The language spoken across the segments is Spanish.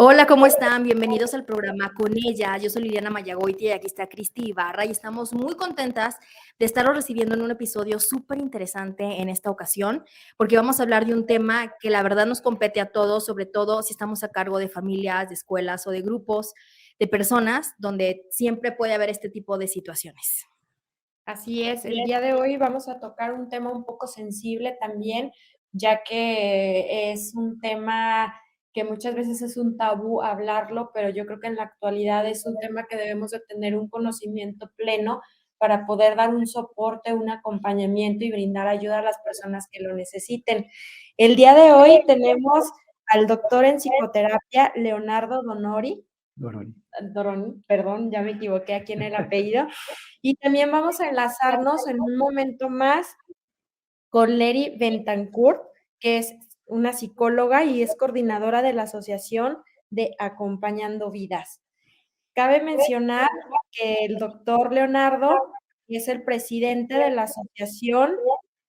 Hola, ¿cómo están? Bienvenidos al programa Con ella. Yo soy Liliana Mayagoiti y aquí está Cristi Ibarra y estamos muy contentas de estarlos recibiendo en un episodio súper interesante en esta ocasión, porque vamos a hablar de un tema que la verdad nos compete a todos, sobre todo si estamos a cargo de familias, de escuelas o de grupos de personas donde siempre puede haber este tipo de situaciones. Así es, el día de hoy vamos a tocar un tema un poco sensible también, ya que es un tema que muchas veces es un tabú hablarlo, pero yo creo que en la actualidad es un tema que debemos de tener un conocimiento pleno para poder dar un soporte, un acompañamiento y brindar ayuda a las personas que lo necesiten. El día de hoy tenemos al doctor en psicoterapia, Leonardo Donori. Doroni. Doroni, perdón, ya me equivoqué aquí en el apellido. Y también vamos a enlazarnos en un momento más con Leri Bentancur, que es una psicóloga y es coordinadora de la Asociación de Acompañando Vidas. Cabe mencionar que el doctor Leonardo es el presidente de la Asociación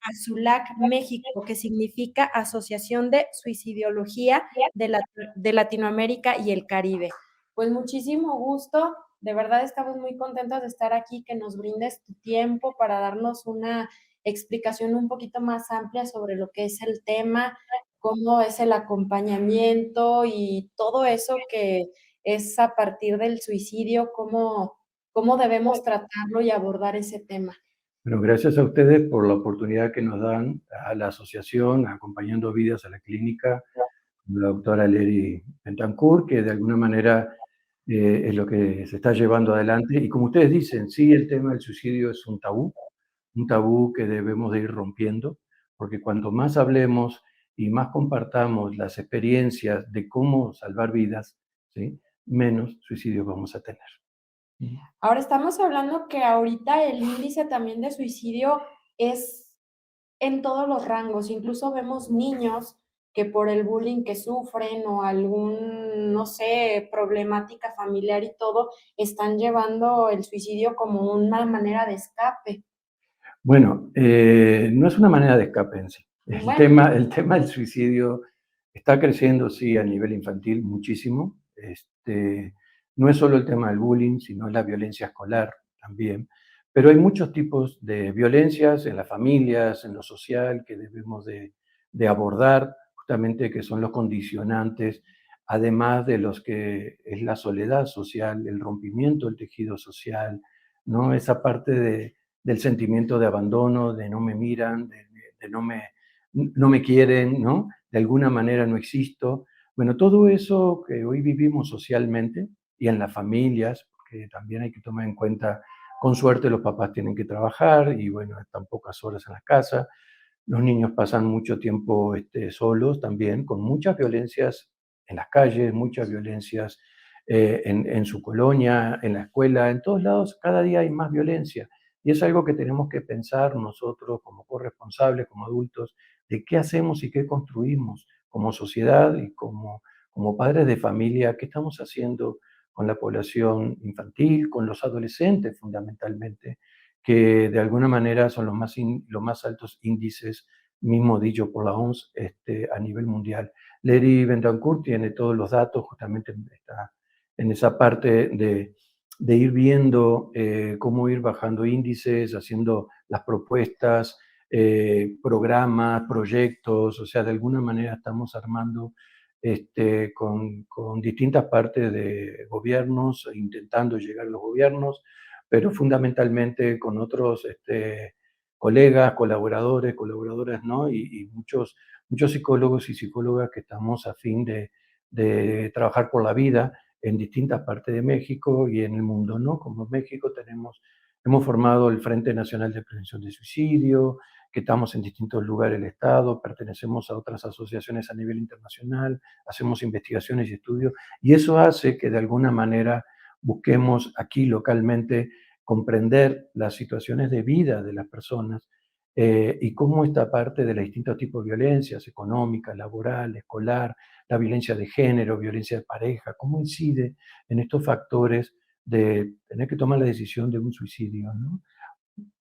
ASULAC México, que significa Asociación de Suicidología de Latinoamérica y el Caribe. Pues muchísimo gusto, de verdad estamos muy contentos de estar aquí, que nos brindes tu tiempo para darnos una explicación un poquito más amplia sobre lo que es el tema, cómo es el acompañamiento y todo eso que es a partir del suicidio, cómo debemos tratarlo y abordar ese tema. Bueno, gracias a ustedes por la oportunidad que nos dan a la asociación, Acompañando Vidas a la Clínica, la doctora Leri Bentancur, que de alguna manera es lo que se está llevando adelante. Y como ustedes dicen, sí, el tema del suicidio es un tabú que debemos de ir rompiendo, porque cuanto más hablemos y más compartamos las experiencias de cómo salvar vidas, ¿sí?, menos suicidios vamos a tener. Ahora estamos hablando que ahorita el índice también de suicidio es en todos los rangos, incluso vemos niños que por el bullying que sufren o algún, no sé, problemática familiar y todo, están llevando el suicidio como una manera de escape. Bueno, no es una manera de escape en sí. Bueno. El tema del suicidio está creciendo, sí, a nivel infantil muchísimo. No es solo el tema del bullying, sino la violencia escolar también. Pero hay muchos tipos de violencias en las familias, en lo social, que debemos de abordar, justamente que son los condicionantes, además de los que es la soledad social, el rompimiento del tejido social, ¿no? Esa parte del sentimiento de abandono, de no me miran, de no me quieren, ¿no? De alguna manera no existo. Bueno, todo eso que hoy vivimos socialmente y en las familias, porque también hay que tomar en cuenta, con suerte los papás tienen que trabajar y bueno, están pocas horas en la casa. Los niños pasan mucho tiempo solos también, con muchas violencias en las calles, muchas violencias en su colonia, en la escuela, en todos lados, cada día hay más violencia. Y es algo que tenemos que pensar nosotros como corresponsables, como adultos, de qué hacemos y qué construimos como sociedad y como padres de familia, qué estamos haciendo con la población infantil, con los adolescentes fundamentalmente, que de alguna manera son los más altos índices, mismo dicho por la OMS, a nivel mundial. Leri Bendancourt tiene todos los datos, justamente está en esa parte de ir viendo cómo ir bajando índices, haciendo las propuestas, programas, proyectos, o sea, de alguna manera estamos armando con distintas partes de gobiernos, intentando llegar a los gobiernos, pero fundamentalmente con otros colegas, colaboradoras, ¿no? Y muchos psicólogos y psicólogas que estamos a fin de trabajar por la vida en distintas partes de México y en el mundo, ¿no? Como en México hemos formado el Frente Nacional de Prevención de Suicidio, que estamos en distintos lugares del Estado, pertenecemos a otras asociaciones a nivel internacional, hacemos investigaciones y estudios, y eso hace que de alguna manera busquemos aquí localmente comprender las situaciones de vida de las personas y cómo esta parte de los distintos tipos de violencias, económica, laboral, escolar, la violencia de género, violencia de pareja, cómo incide en estos factores de tener que tomar la decisión de un suicidio, ¿no?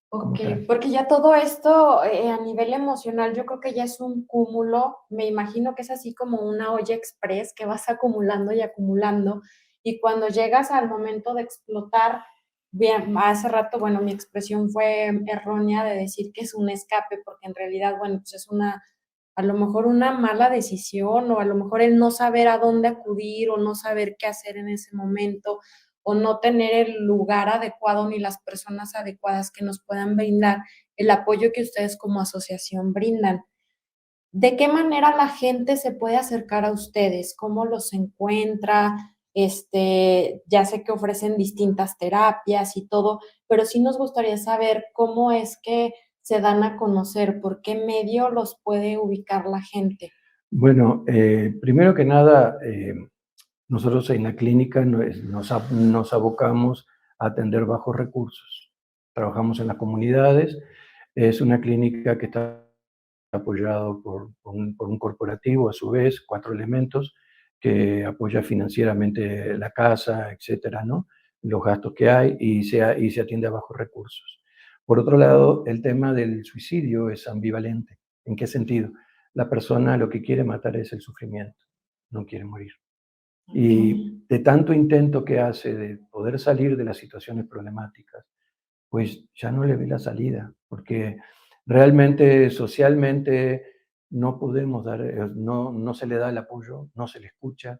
como Ok, tal. porque ya todo esto a nivel emocional, yo creo que ya es un cúmulo, me imagino que es así como una olla express que vas acumulando y acumulando, y cuando llegas al momento de explotar, bien, hace rato, bueno, mi expresión fue errónea de decir que es un escape, porque en realidad, bueno, pues es una, a lo mejor una mala decisión, o a lo mejor el no saber a dónde acudir, o no saber qué hacer en ese momento, o no tener el lugar adecuado ni las personas adecuadas que nos puedan brindar el apoyo que ustedes como asociación brindan. ¿De qué manera la gente se puede acercar a ustedes? ¿Cómo los encuentra? Ya sé que ofrecen distintas terapias y todo, pero sí nos gustaría saber cómo es que se dan a conocer, por qué medio los puede ubicar la gente. Bueno, primero que nada, nosotros en la clínica nos abocamos a atender bajos recursos. Trabajamos en las comunidades. Es una clínica que está apoyado por un corporativo, a su vez, 4 elementos, que apoya financieramente la casa, etcétera, ¿no? Los gastos que hay y se atiende a bajos recursos. Por otro lado, el tema del suicidio es ambivalente. ¿En qué sentido? La persona lo que quiere matar es el sufrimiento, no quiere morir. Y de tanto intento que hace de poder salir de las situaciones problemáticas, pues ya no le ve la salida, porque realmente socialmente no podemos dar, no se le da el apoyo, no se le escucha.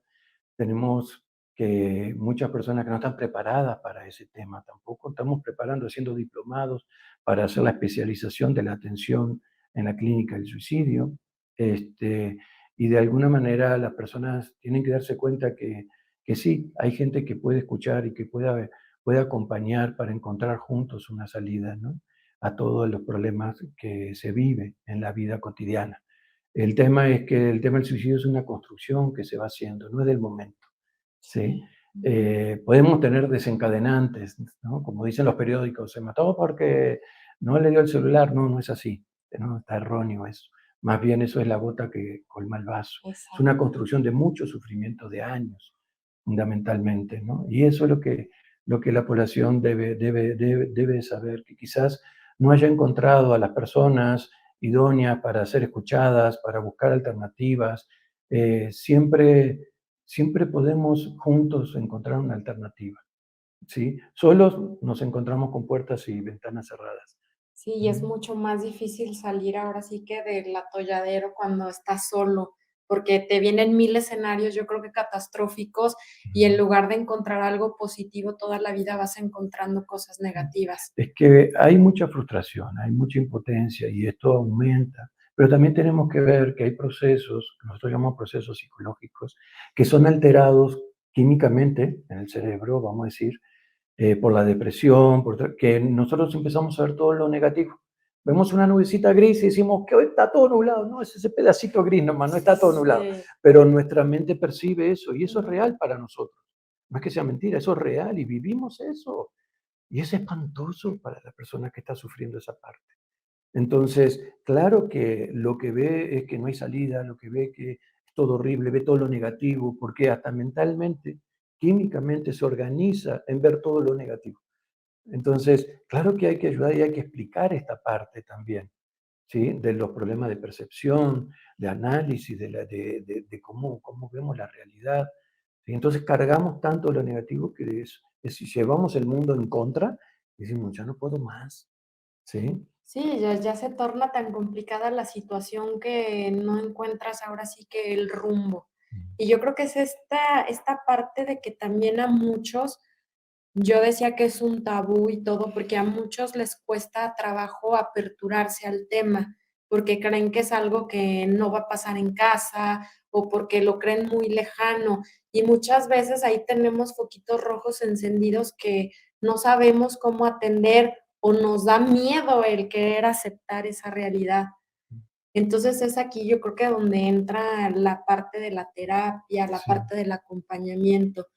Tenemos que muchas personas que no están preparadas para ese tema tampoco. Estamos preparando, haciendo diplomados para hacer la especialización de la atención en la clínica del suicidio. Este, y de alguna manera las personas tienen que darse cuenta que sí, hay gente que puede escuchar y que puede acompañar para encontrar juntos una salida, ¿no? A todos los problemas que se vive en la vida cotidiana. El tema es que el tema del suicidio es una construcción que se va haciendo, no es del momento, ¿sí? Podemos tener desencadenantes, ¿no? Como dicen los periódicos, se mató porque no le dio el celular. No, no es así, ¿no? Está erróneo eso. Más bien eso es la gota que colma el vaso. Es una Exacto. construcción de mucho sufrimiento de años, fundamentalmente, ¿no? Y eso es lo que la población debe saber, que quizás no haya encontrado a las personas idóneas para ser escuchadas, para buscar alternativas. Siempre podemos juntos encontrar una alternativa, ¿sí? Solos nos encontramos con puertas y ventanas cerradas. Sí, y es mucho más difícil salir ahora sí que del atolladero cuando estás solo, porque te vienen 1000 escenarios, yo creo que catastróficos, y en lugar de encontrar algo positivo, toda la vida vas encontrando cosas negativas. Es que hay mucha frustración, hay mucha impotencia y esto aumenta, pero también tenemos que ver que hay procesos, que nosotros llamamos procesos psicológicos, que son alterados químicamente en el cerebro, vamos a decir, por la depresión, que nosotros empezamos a ver todo lo negativo. Vemos una nubecita gris y decimos que hoy está todo nublado. No, es ese pedacito gris nomás, no está todo nublado. Sí. Pero nuestra mente percibe eso y eso es real para nosotros. No es que sea mentira, eso es real y vivimos eso. Y es espantoso para la persona que está sufriendo esa parte. Entonces, claro que lo que ve es que no hay salida, lo que ve que es todo horrible, ve todo lo negativo, porque hasta mentalmente, químicamente se organiza en ver todo lo negativo. Entonces, claro que hay que ayudar y hay que explicar esta parte también, ¿sí? De los problemas de percepción, de análisis, de cómo vemos la realidad. ¿Sí? Entonces, cargamos tanto lo negativo que si llevamos el mundo en contra, decimos, ya no puedo más, ¿sí? Sí, ya se torna tan complicada la situación que no encuentras ahora sí que el rumbo. Y yo creo que es esta parte de que también a muchos, yo decía que es un tabú y todo, porque a muchos les cuesta trabajo aperturarse al tema, porque creen que es algo que no va a pasar en casa o porque lo creen muy lejano. Y muchas veces ahí tenemos foquitos rojos encendidos que no sabemos cómo atender o nos da miedo el querer aceptar esa realidad. Entonces es aquí yo creo que donde entra la parte de la terapia, la Sí, parte del acompañamiento.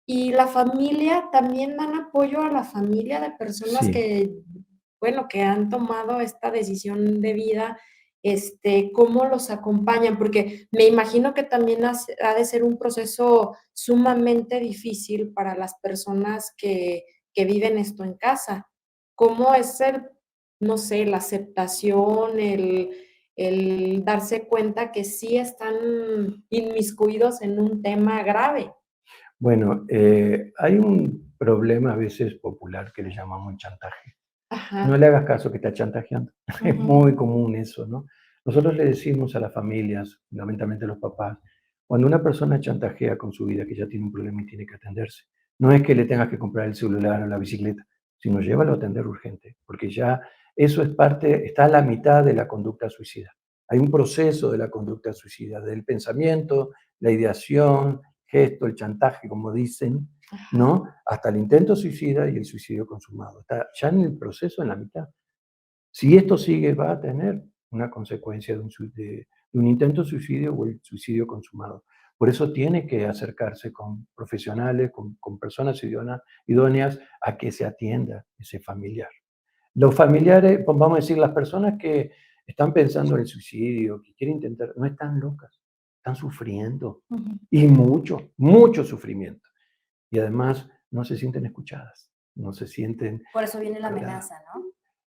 Y la familia, también dan apoyo a la familia de personas sí. que, bueno, que han tomado esta decisión de vida, ¿cómo los acompañan? Porque me imagino que también ha de ser un proceso sumamente difícil para las personas que viven esto en casa. ¿Cómo es el no sé, la aceptación, el darse cuenta que sí están inmiscuidos en un tema grave. Bueno, hay un problema a veces popular que le llamamos chantaje. Ajá. No le hagas caso que está chantajeando. Es Ujú. muy común eso, ¿no? Nosotros le decimos a las familias, fundamentalmente a los papás, cuando una persona chantajea con su vida, que ya tiene un problema y tiene que atenderse, no es que le tengas que comprar el celular o la bicicleta, sino llévalo a atender urgente, porque ya eso es parte, está a la mitad de la conducta suicida. Hay un proceso de la conducta suicida, del pensamiento, la ideación, gesto, el chantaje, como dicen, ¿no? Hasta el intento suicida y el suicidio consumado. Está ya en el proceso, en la mitad. Si esto sigue, va a tener una consecuencia de un intento de suicidio o el suicidio consumado. Por eso tiene que acercarse con profesionales, con personas idóneas a que se atienda ese familiar. Los familiares, vamos a decir, las personas que están pensando en el suicidio, que quieren intentar, no están locas, están sufriendo Ujú. y mucho, mucho sufrimiento. Y además no se sienten escuchadas, no se sienten Por eso viene la valoradas. amenaza, ¿no?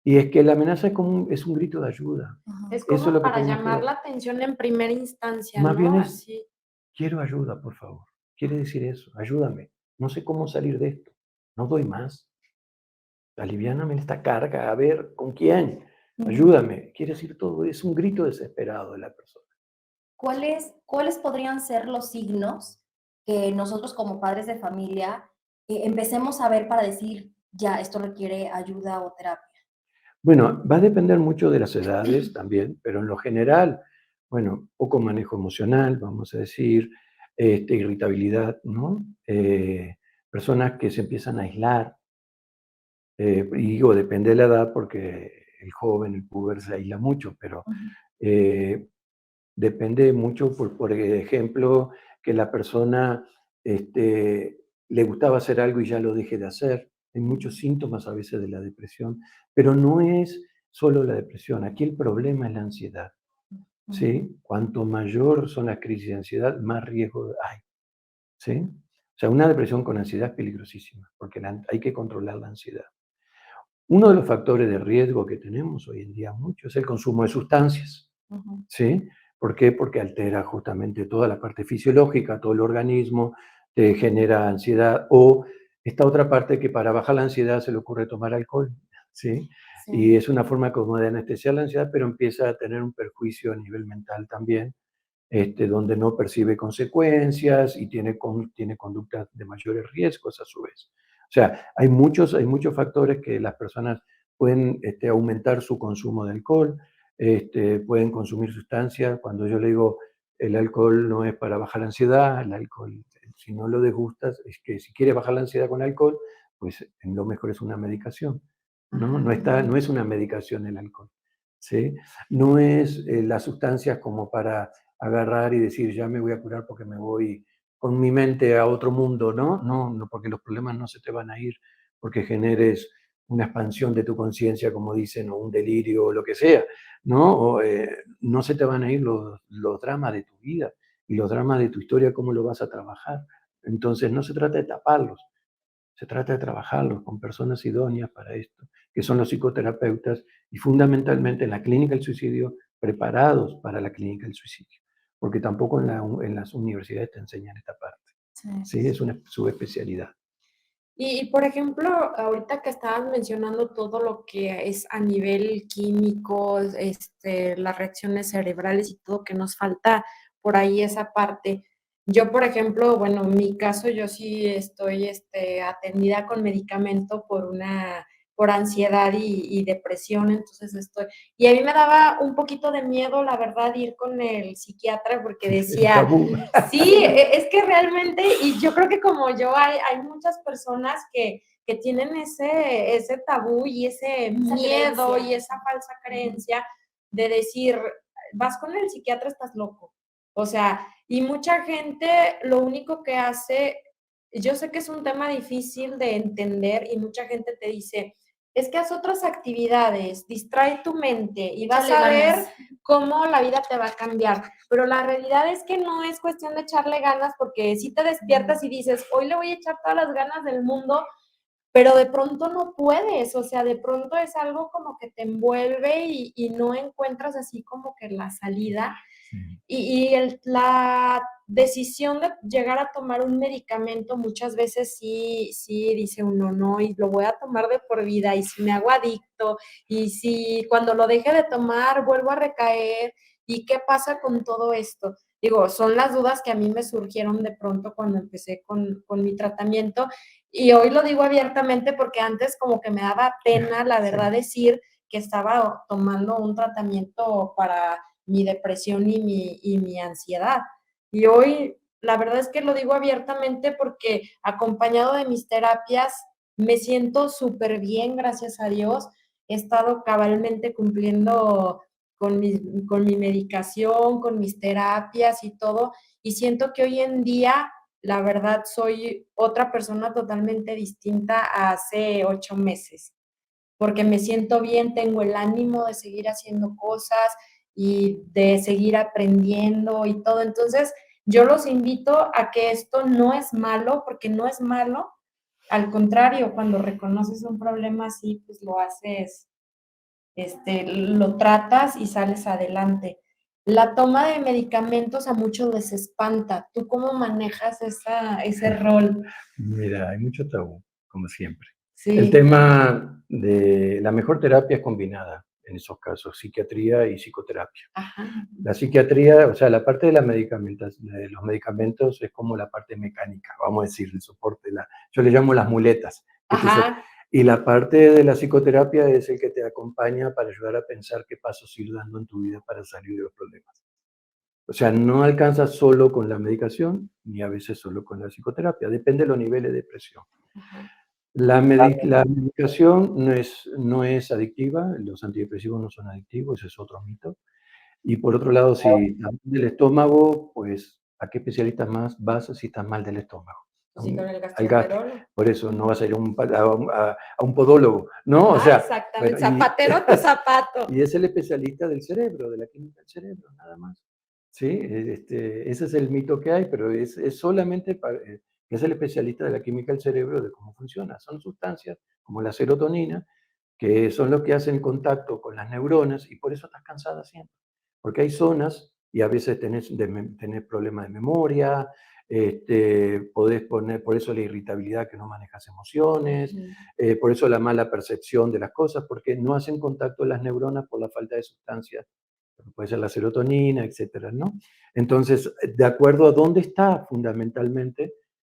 Y es que la amenaza es un grito de ayuda. Ajá. Es Eso es como lo que para tenemos que llamar dar. la atención en primera instancia, Más bien ¿no? es, Así. quiero ayuda, por favor. Quiere decir eso, ayúdame. No sé cómo salir de esto. No doy más. Aliviáname esta carga. A ver, ¿con quién? Ujú. Ayúdame. Quiere decir todo. Es un grito desesperado de la persona. ¿Cuáles podrían ser los signos que nosotros como padres de familia empecemos a ver para decir, ya, esto requiere ayuda o terapia? Bueno, va a depender mucho de las edades también, pero en lo general, bueno, poco manejo emocional, vamos a decir, irritabilidad, ¿no? Personas que se empiezan a aislar, y digo, depende de la edad porque el joven, el puber se aísla mucho, pero Ujú. eh, depende mucho, por ejemplo, que la persona le gustaba hacer algo y ya lo deje de hacer. Hay muchos síntomas a veces de la depresión, pero no es solo la depresión. Aquí el problema es la ansiedad, Ujú. ¿sí? Cuanto mayor son las crisis de ansiedad, más riesgo hay, ¿sí? O sea, una depresión con ansiedad es peligrosísima, porque hay que controlar la ansiedad. Uno de los factores de riesgo que tenemos hoy en día mucho es el consumo de sustancias. Ujú. ¿Sí? ¿Por qué? Porque altera justamente toda la parte fisiológica, todo el organismo, te genera ansiedad o esta otra parte que para bajar la ansiedad se le ocurre tomar alcohol, ¿sí? Sí. Y es una forma como de anestesiar la ansiedad, pero empieza a tener un perjuicio a nivel mental también, donde no percibe consecuencias y tiene conductas de mayores riesgos a su vez. O sea, hay muchos factores que las personas pueden aumentar su consumo de alcohol, pueden consumir sustancias. Cuando yo le digo el alcohol no es para bajar la ansiedad, el alcohol, si no lo degustas, es que si quieres bajar la ansiedad con alcohol, pues lo mejor es una medicación. ¿No? No es una medicación el alcohol. ¿Sí? No es las sustancias como para agarrar y decir, ya me voy a curar porque me voy con mi mente a otro mundo, ¿no? No, no, porque los problemas no se te van a ir porque generes una expansión de tu conciencia, como dicen, o un delirio o lo que sea, ¿no? O, no se te van a ir los dramas de tu vida y los dramas de tu historia, cómo lo vas a trabajar. Entonces, no se trata de taparlos, se trata de trabajarlos con personas idóneas para esto, que son los psicoterapeutas y fundamentalmente en la clínica del suicidio, preparados para la clínica del suicidio, porque tampoco en las universidades te enseñan esta parte. Sí. Sí, es una subespecialidad. Y, por ejemplo, ahorita que estabas mencionando todo lo que es a nivel químico, las reacciones cerebrales y todo, que nos falta por ahí esa parte. Yo, por ejemplo, bueno, en mi caso, yo sí estoy atendida con medicamento por ansiedad y depresión, entonces y a mí me daba un poquito de miedo, la verdad, ir con el psiquiatra porque Es decía, tabú. sí, es que realmente, y yo creo que como yo, hay muchas personas que tienen ese tabú y ese Esa miedo creencia. y esa falsa creencia de decir, vas con el psiquiatra, estás loco. O sea, y mucha gente lo único que hace, yo sé que es un tema difícil de entender y mucha gente te dice, es que haz otras actividades, distrae tu mente y vas Échale a ver ganas. cómo la vida te va a cambiar. Pero la realidad es que no es cuestión de echarle ganas, porque si te despiertas y dices, hoy le voy a echar todas las ganas del mundo, pero de pronto no puedes, o sea, de pronto es algo como que te envuelve y no encuentras así como que la salida. Sí. La decisión de llegar a tomar un medicamento muchas veces sí dice uno, no, y lo voy a tomar de por vida, y si me hago adicto, y si cuando lo deje de tomar vuelvo a recaer, ¿y qué pasa con todo esto? Digo, son las dudas que a mí me surgieron de pronto cuando empecé con mi tratamiento, y hoy lo digo abiertamente porque antes como que me daba pena, la verdad, decir que estaba tomando un tratamiento para mi depresión y mi ansiedad. Y hoy, la verdad es que lo digo abiertamente porque acompañado de mis terapias me siento súper bien, gracias a Dios. He estado cabalmente cumpliendo con mi medicación, con mis terapias y todo. Y siento que hoy en día, la verdad, soy otra persona totalmente distinta a hace 8 meses porque me siento bien, tengo el ánimo de seguir haciendo cosas y de seguir aprendiendo y todo. Entonces, yo los invito a que esto no es malo, porque no es malo. Al contrario, cuando reconoces un problema así, pues lo haces, lo tratas y sales adelante. La toma de medicamentos a muchos les espanta. ¿Tú cómo manejas ese rol? Mira, hay mucho tabú, como siempre. Sí. El tema de la mejor terapia es combinada, en esos casos, psiquiatría y psicoterapia. Ajá. La psiquiatría, o sea, la parte de de los medicamentos es como la parte mecánica, vamos a decir, el soporte, yo le llamo las muletas. Ajá. Y la parte de la psicoterapia es el que te acompaña para ayudar a pensar qué pasos ir dando en tu vida para salir de los problemas. O sea, no alcanza solo con la medicación, ni a veces solo con la psicoterapia, depende de los niveles de presión. Ajá. La medicación no es adictiva, los antidepresivos no son adictivos, ese es otro mito. Y por otro lado, si estás mal del estómago, pues, ¿a qué especialista más vas si estás mal del estómago? Sí, con el Al gastroenterólogo. Por eso no vas a ir a un podólogo, ¿no? O sea, exactamente, bueno, zapatero tu zapato. y es el especialista del cerebro, de la química del cerebro, nada más. ¿Sí? Ese es el mito que hay, pero es solamente que es el especialista de la química del cerebro, de cómo funciona. Son sustancias como la serotonina, que son los que hacen contacto con las neuronas y por eso estás cansada siempre. Porque hay zonas y a veces tenés problemas de memoria, podés poner, por eso la irritabilidad, que no manejas emociones, por eso la mala percepción de las cosas, porque no hacen contacto las neuronas por la falta de sustancias, puede ser la serotonina, etcétera, ¿no? Entonces, de acuerdo a dónde está fundamentalmente,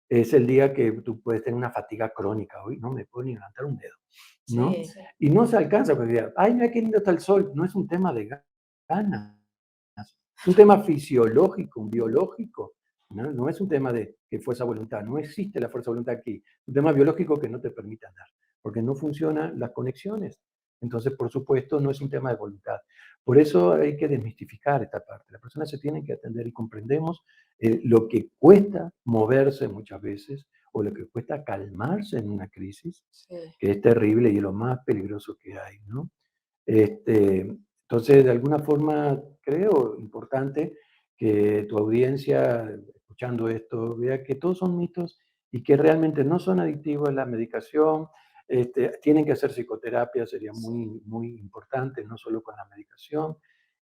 es el día que tú puedes tener una fatiga crónica. Hoy no me puedo ni levantar un dedo, ¿no? Sí. Y no se alcanza, porque ay, mira qué lindo está el sol. No es un tema de ganas, es un tema fisiológico, un biológico. ¿No? No es un tema de que fuerza voluntad, no existe la fuerza voluntad aquí. Un tema biológico que no te permite andar, porque no funcionan las conexiones. Entonces, por supuesto, no es un tema de voluntad. Por eso hay que desmistificar esta parte. Las personas se tienen que atender y comprendemos lo que cuesta moverse muchas veces o lo que cuesta calmarse en una crisis, que es terrible y es lo más peligroso que hay, ¿no? Entonces, de alguna forma, creo importante que tu audiencia, escuchando esto, vea que todos son mitos y que realmente no son adictivos la medicación. Tienen que hacer psicoterapia, sería muy, muy importante, no solo con la medicación.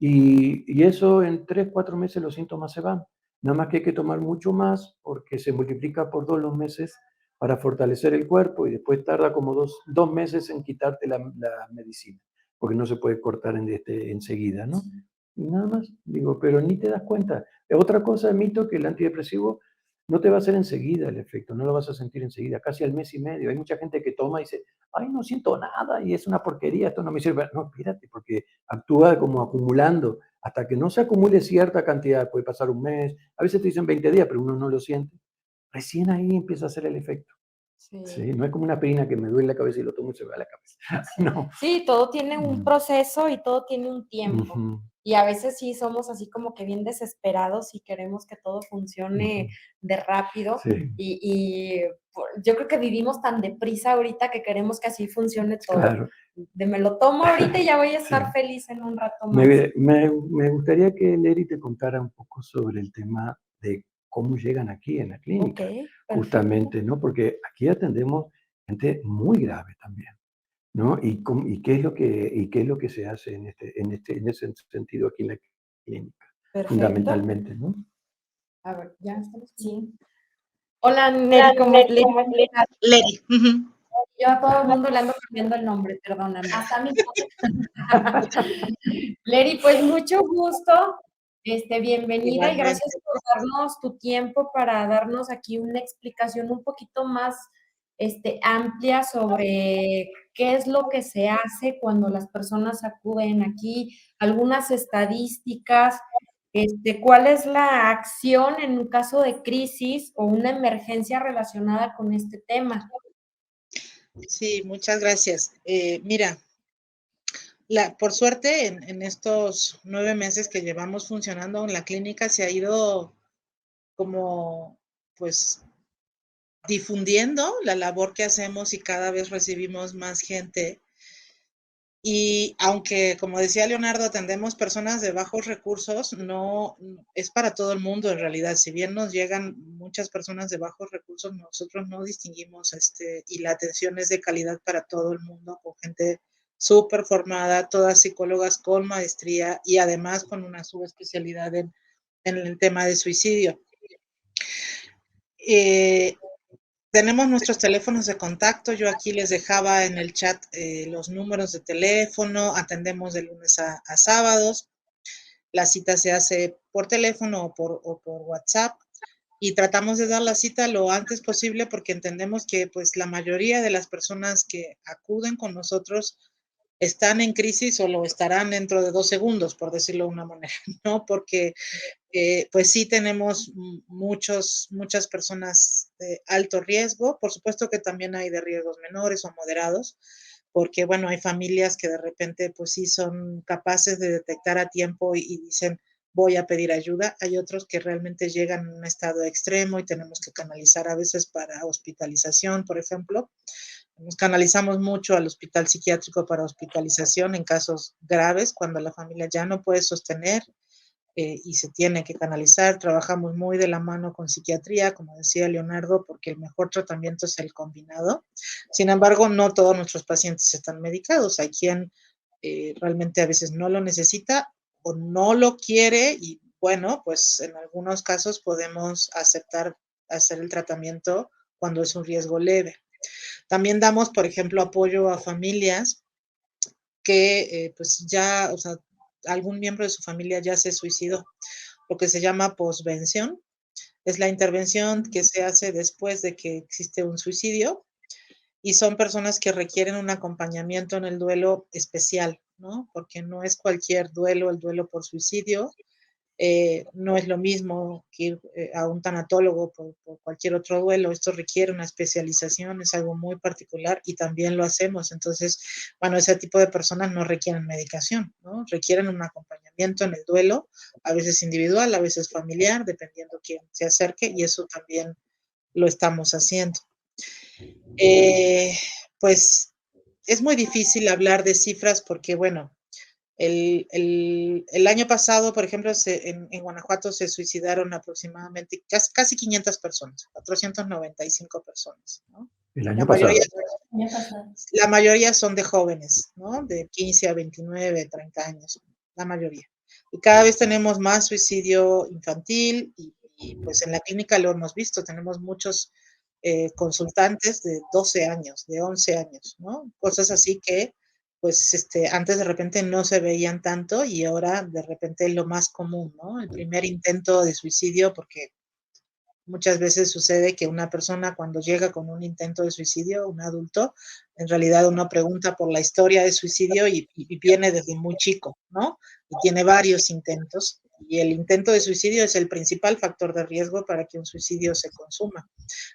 Y eso en 3, 4 meses los síntomas se van. Nada más que hay que tomar mucho más porque se multiplica por 2 los meses para fortalecer el cuerpo y después tarda como 2 meses en quitarte la medicina, porque no se puede cortar enseguida, ¿no? Y nada más, digo, pero ni te das cuenta. Otra cosa, mito, que el antidepresivo no te va a hacer enseguida el efecto, no lo vas a sentir enseguida, casi al mes y medio. Hay mucha gente que toma y dice, ay, no siento nada y es una porquería, esto no me sirve. No, espérate, porque actúa como acumulando. Hasta que no se acumule cierta cantidad, puede pasar un mes, a veces te dicen 20 días, pero uno no lo siente. Recién ahí empieza a hacer el efecto. Sí, no es como una aspirina que me duele la cabeza y lo tomo y se va a la cabeza. No. Sí, todo tiene un proceso y todo tiene un tiempo. Y a veces sí somos así como que bien desesperados y queremos que todo funcione de rápido. Sí. Y yo creo que vivimos tan deprisa ahorita que queremos que así funcione todo. Claro. Me lo tomo ahorita y ya voy a estar feliz en un rato más. Me gustaría que Leri te contara un poco sobre el tema de cómo llegan aquí en la clínica. Ok, Justamente, ¿no? Porque aquí atendemos muy grave también, ¿no? ¿Y qué es lo que se hace en ese sentido aquí en la clínica? Perfecto. Fundamentalmente, ¿no? A ver, ¿ya estamos? Sí. Hola, Neri, ¿cómo estás? Lady. Ujú. Yo a todo el mundo le ando cambiando el nombre, perdóname. Hasta a mí. Leri, pues mucho gusto, bienvenida y Igualmente. gracias por darnos tu tiempo para darnos aquí una explicación un poquito más amplia sobre qué es lo que se hace cuando las personas acuden aquí, algunas estadísticas, cuál es la acción en un caso de crisis o una emergencia relacionada con este tema. Sí, muchas gracias. Mira, por suerte, en estos 9 meses que llevamos funcionando en la clínica se ha ido como, pues, difundiendo la labor que hacemos y cada vez recibimos más gente. Y aunque, como decía Leonardo, atendemos personas de bajos recursos, no es para todo el mundo en realidad. Si bien nos llegan muchas personas de bajos recursos, nosotros no distinguimos y la atención es de calidad para todo el mundo, con gente súper formada, todas psicólogas con maestría y además con una subespecialidad en el tema de suicidio. Tenemos nuestros teléfonos de contacto. Yo aquí les dejaba en el chat los números de teléfono. Atendemos de lunes a sábados. La cita se hace por teléfono o por WhatsApp. Y tratamos de dar la cita lo antes posible porque entendemos que pues la mayoría de las personas que acuden con nosotros están en crisis o lo estarán dentro de 2 segundos, por decirlo de una manera, ¿no? Porque pues sí tenemos muchas personas de alto riesgo. Por supuesto que también hay de riesgos menores o moderados, porque bueno, hay familias que de repente pues sí son capaces de detectar a tiempo y dicen, voy a pedir ayuda. Hay otros que realmente llegan en un estado extremo y tenemos que canalizar a veces para hospitalización, por ejemplo. Nos canalizamos mucho al hospital psiquiátrico para hospitalización en casos graves, cuando la familia ya no puede sostener y se tiene que canalizar. Trabajamos muy de la mano con psiquiatría, como decía Leonardo, porque el mejor tratamiento es el combinado. Sin embargo, no todos nuestros pacientes están medicados. Hay quien realmente a veces no lo necesita o no lo quiere y bueno, pues en algunos casos podemos aceptar hacer el tratamiento cuando es un riesgo leve. También damos, por ejemplo, apoyo a familias que pues ya, o sea, algún miembro de su familia ya se suicidó, lo que se llama posvención. Es la intervención que se hace después de que existe un suicidio y son personas que requieren un acompañamiento en el duelo especial, ¿no? Porque no es cualquier duelo, el duelo por suicidio. No es lo mismo que ir a un tanatólogo por cualquier otro duelo. Esto requiere una especialización, es algo muy particular y también lo hacemos. Entonces, bueno, ese tipo de personas no requieren medicación, ¿no? Requieren un acompañamiento en el duelo, a veces individual, a veces familiar, dependiendo quién se acerque, y eso también lo estamos haciendo. Pues es muy difícil hablar de cifras porque, bueno, el año pasado, por ejemplo, en Guanajuato se suicidaron aproximadamente casi 500 personas, 495 personas, ¿no? El La año mayoría, pasado. la mayoría son de jóvenes, ¿no? De 15 a 29, 30 años, la mayoría. Y cada vez tenemos más suicidio infantil y pues en la clínica lo hemos visto, tenemos muchos consultantes de 12 años, de 11 años, ¿no? Cosas así que pues antes de repente no se veían tanto y ahora de repente es lo más común, ¿no? El primer intento de suicidio, porque muchas veces sucede que una persona cuando llega con un intento de suicidio, un adulto, en realidad uno pregunta por la historia de suicidio y viene desde muy chico, ¿no? Y tiene varios intentos y el intento de suicidio es el principal factor de riesgo para que un suicidio se consuma.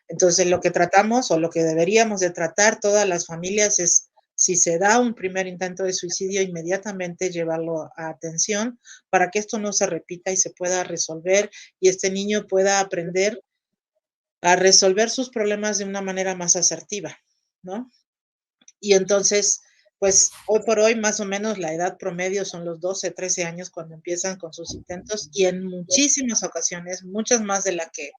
Entonces, lo que tratamos o lo que deberíamos de tratar todas las familias es, si se da un primer intento de suicidio, inmediatamente llevarlo a atención para que esto no se repita y se pueda resolver y este niño pueda aprender a resolver sus problemas de una manera más asertiva, ¿no? Y entonces, pues hoy por hoy, más o menos la edad promedio son los 12, 13 años cuando empiezan con sus intentos y en muchísimas ocasiones, muchas más de la que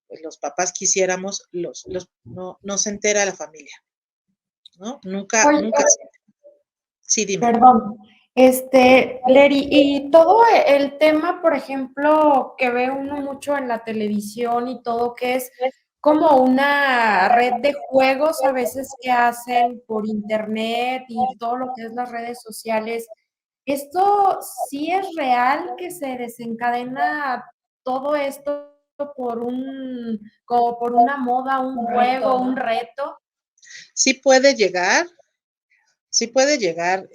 pues, los papás quisiéramos, no se entera la familia, ¿no? Nunca, Oye, nunca. Sí, dime. perdón. Leri, y todo el tema, por ejemplo, que ve uno mucho en la televisión y todo, que es como una red de juegos a veces que hacen por internet y todo lo que es las redes sociales. ¿Esto sí es real que se desencadena todo esto como por una moda, un juego, un reto? Sí puede llegar, sí puede llegar.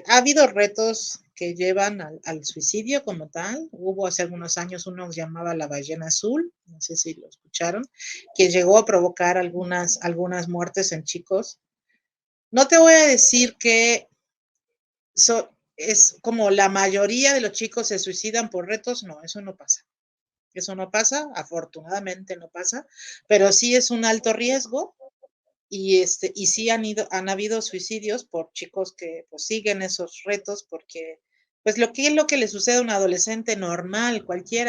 Ha habido retos que llevan al suicidio como tal. Hubo hace algunos años uno que se llamaba La Ballena Azul, no sé si lo escucharon, que llegó a provocar algunas muertes en chicos. No te voy a decir que es como la mayoría de los chicos se suicidan por retos, no, eso no pasa. Eso no pasa, afortunadamente no pasa, pero sí es un alto riesgo. Y sí han habido suicidios por chicos que pues siguen esos retos porque pues lo que es lo que le sucede a un adolescente normal, cualquier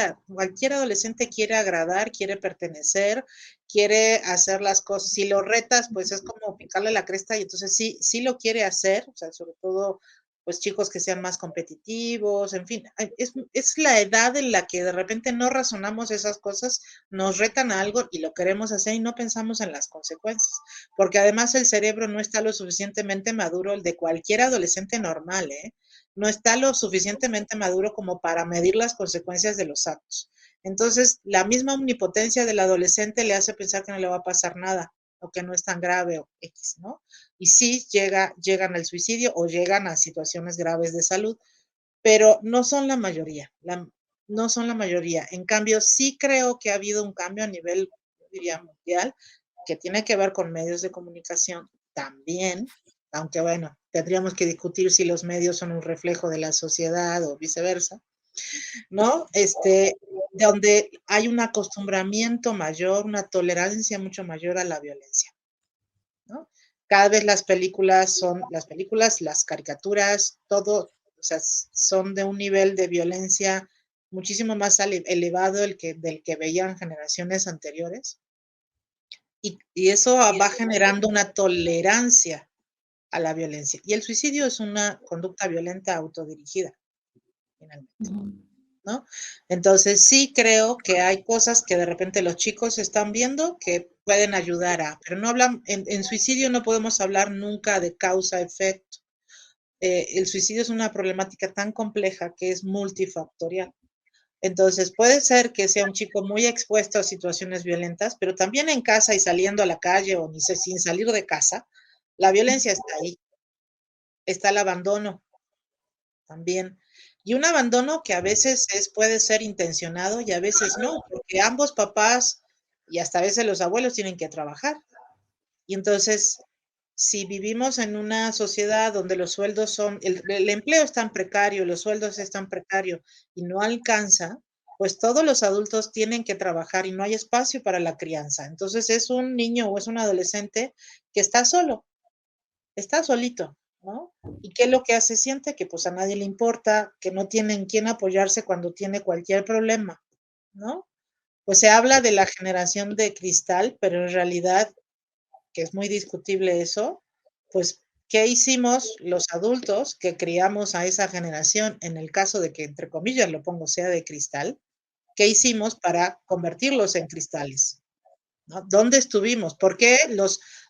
adolescente quiere agradar, quiere pertenecer, quiere hacer las cosas. Si lo retas, pues es como picarle la cresta y entonces sí lo quiere hacer, o sea, sobre todo pues chicos que sean más competitivos, en fin, es la edad en la que de repente no razonamos esas cosas, nos retan a algo y lo queremos hacer y no pensamos en las consecuencias porque además el cerebro no está lo suficientemente maduro, el de cualquier adolescente normal, ¿eh? No está lo suficientemente maduro como para medir las consecuencias de los actos. Entonces, la misma omnipotencia del adolescente le hace pensar que no le va a pasar nada o que no es tan grave o X, ¿no? Y sí llegan al suicidio o llegan a situaciones graves de salud, pero no son la mayoría, no son la mayoría. En cambio, sí creo que ha habido un cambio a nivel, diría, mundial, que tiene que ver con medios de comunicación también, aunque bueno, tendríamos que discutir si los medios son un reflejo de la sociedad o viceversa, ¿no? Donde hay un acostumbramiento mayor, una tolerancia mucho mayor a la violencia, ¿no? Cada vez las películas, las caricaturas, todo, o sea, son de un nivel de violencia muchísimo más elevado del que veían generaciones anteriores. Y eso va generando una tolerancia a la violencia. Y el suicidio es una conducta violenta autodirigida, finalmente, ¿no? Entonces sí creo que hay cosas que de repente los chicos están viendo que pueden ayudar pero no hablan, en suicidio no podemos hablar nunca de causa-efecto. El suicidio es una problemática tan compleja que es multifactorial. Entonces, puede ser que sea un chico muy expuesto a situaciones violentas, pero también en casa y saliendo a la calle o sin salir de casa, la violencia está ahí. Está el abandono también. Y un abandono que a veces puede ser intencionado y a veces no, porque ambos papás y hasta a veces los abuelos tienen que trabajar. Y entonces, si vivimos en una sociedad donde los sueldos el empleo es tan precario, los sueldos están precarios y no alcanza, pues todos los adultos tienen que trabajar y no hay espacio para la crianza. Entonces es un niño o es un adolescente que está solo, está solito, ¿no? ¿Y qué es lo que hace? Siente que pues a nadie le importa, que no tiene en quién apoyarse cuando tiene cualquier problema, ¿no? Pues se habla de la generación de cristal, pero en realidad que es muy discutible eso, pues, ¿qué hicimos los adultos que criamos a esa generación, en el caso de que, entre comillas, lo pongo, sea de cristal? ¿Qué hicimos para convertirlos en cristales? ¿No? ¿Dónde estuvimos? ¿Por qué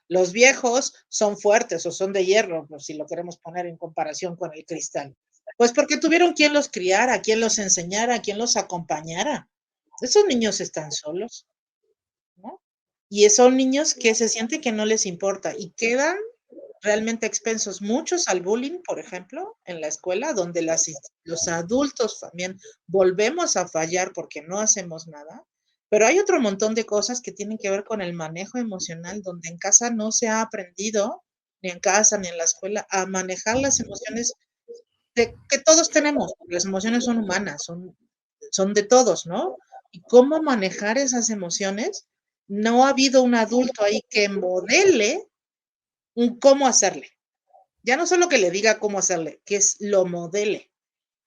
los viejos son fuertes o son de hierro, pues, si lo queremos poner en comparación con el cristal? Pues porque tuvieron quien los criara, quien los enseñara, quien los acompañara. Esos niños están solos, ¿no? Y son niños que se siente que no les importa y quedan realmente expensos, muchos al bullying, por ejemplo, en la escuela, donde los adultos también volvemos a fallar porque no hacemos nada, pero hay otro montón de cosas que tienen que ver con el manejo emocional, donde en casa no se ha aprendido, ni en casa ni en la escuela, a manejar las emociones que todos tenemos, porque las emociones son humanas, son de todos, ¿no? Y cómo manejar esas emociones, no ha habido un adulto ahí que modele un cómo hacerle. Ya no solo que le diga cómo hacerle, que lo modele,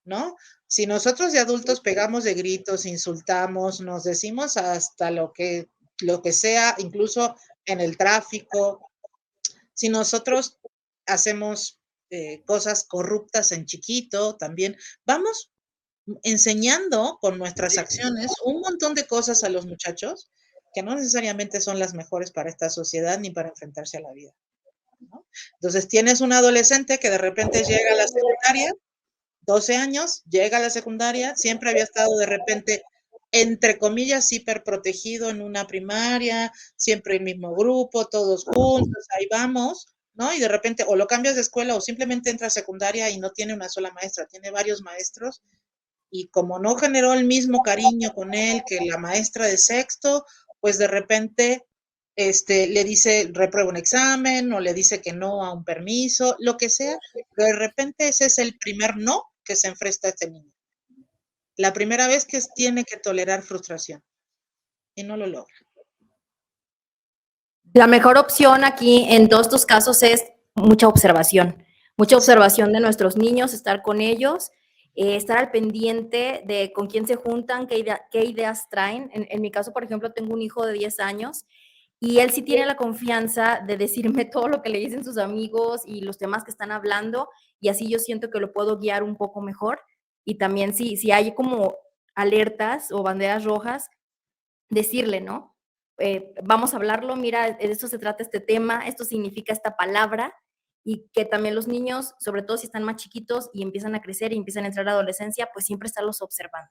¿no? Si nosotros de adultos pegamos de gritos, insultamos, nos decimos hasta lo que lo que sea, incluso en el tráfico. Si nosotros hacemos cosas corruptas en chiquito, también vamos enseñando con nuestras acciones un montón de cosas a los muchachos que no necesariamente son las mejores para esta sociedad ni para enfrentarse a la vida, ¿no? Entonces tienes un adolescente que de repente llega a la secundaria, 12 años, llega a la secundaria, siempre había estado de repente, entre comillas, hiperprotegido en una primaria, siempre el mismo grupo, todos juntos, ahí vamos, ¿no? Y de repente o lo cambias de escuela o simplemente entra a secundaria y no tiene una sola maestra, tiene varios maestros y como no generó el mismo cariño con él que la maestra de sexto, pues de repente le dice reprueba un examen o le dice que no a un permiso, lo que sea, de repente ese es el primer no que se enfrenta a este niño. La primera vez que tiene que tolerar frustración y no lo logra. La mejor opción aquí en todos estos casos es mucha observación de nuestros niños, estar con ellos, estar al pendiente de con quién se juntan, qué ideas traen. En mi caso, por ejemplo, tengo un hijo de 10 años y él sí tiene la confianza de decirme todo lo que le dicen sus amigos y los temas que están hablando, y así yo siento que lo puedo guiar un poco mejor. Y también si hay como alertas o banderas rojas, decirle, ¿no? Vamos a hablarlo, mira, de esto se trata este tema, esto significa esta palabra, y que también los niños, sobre todo si están más chiquitos y empiezan a crecer y empiezan a entrar a la adolescencia, pues siempre estarlos observando.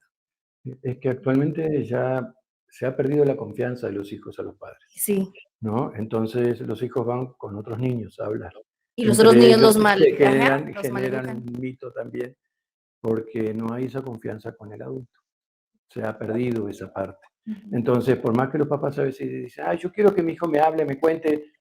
Es que actualmente ya se ha perdido la confianza de los hijos a los padres, Sí. ¿no? Entonces los hijos van con otros niños a hablar. Y los otros niños los generan maleducan. un mito también, porque no hay esa confianza con el adulto. Se ha perdido esa parte. Entonces, por más que los papás a veces dicen, yo quiero que mi hijo me hable, me cuente,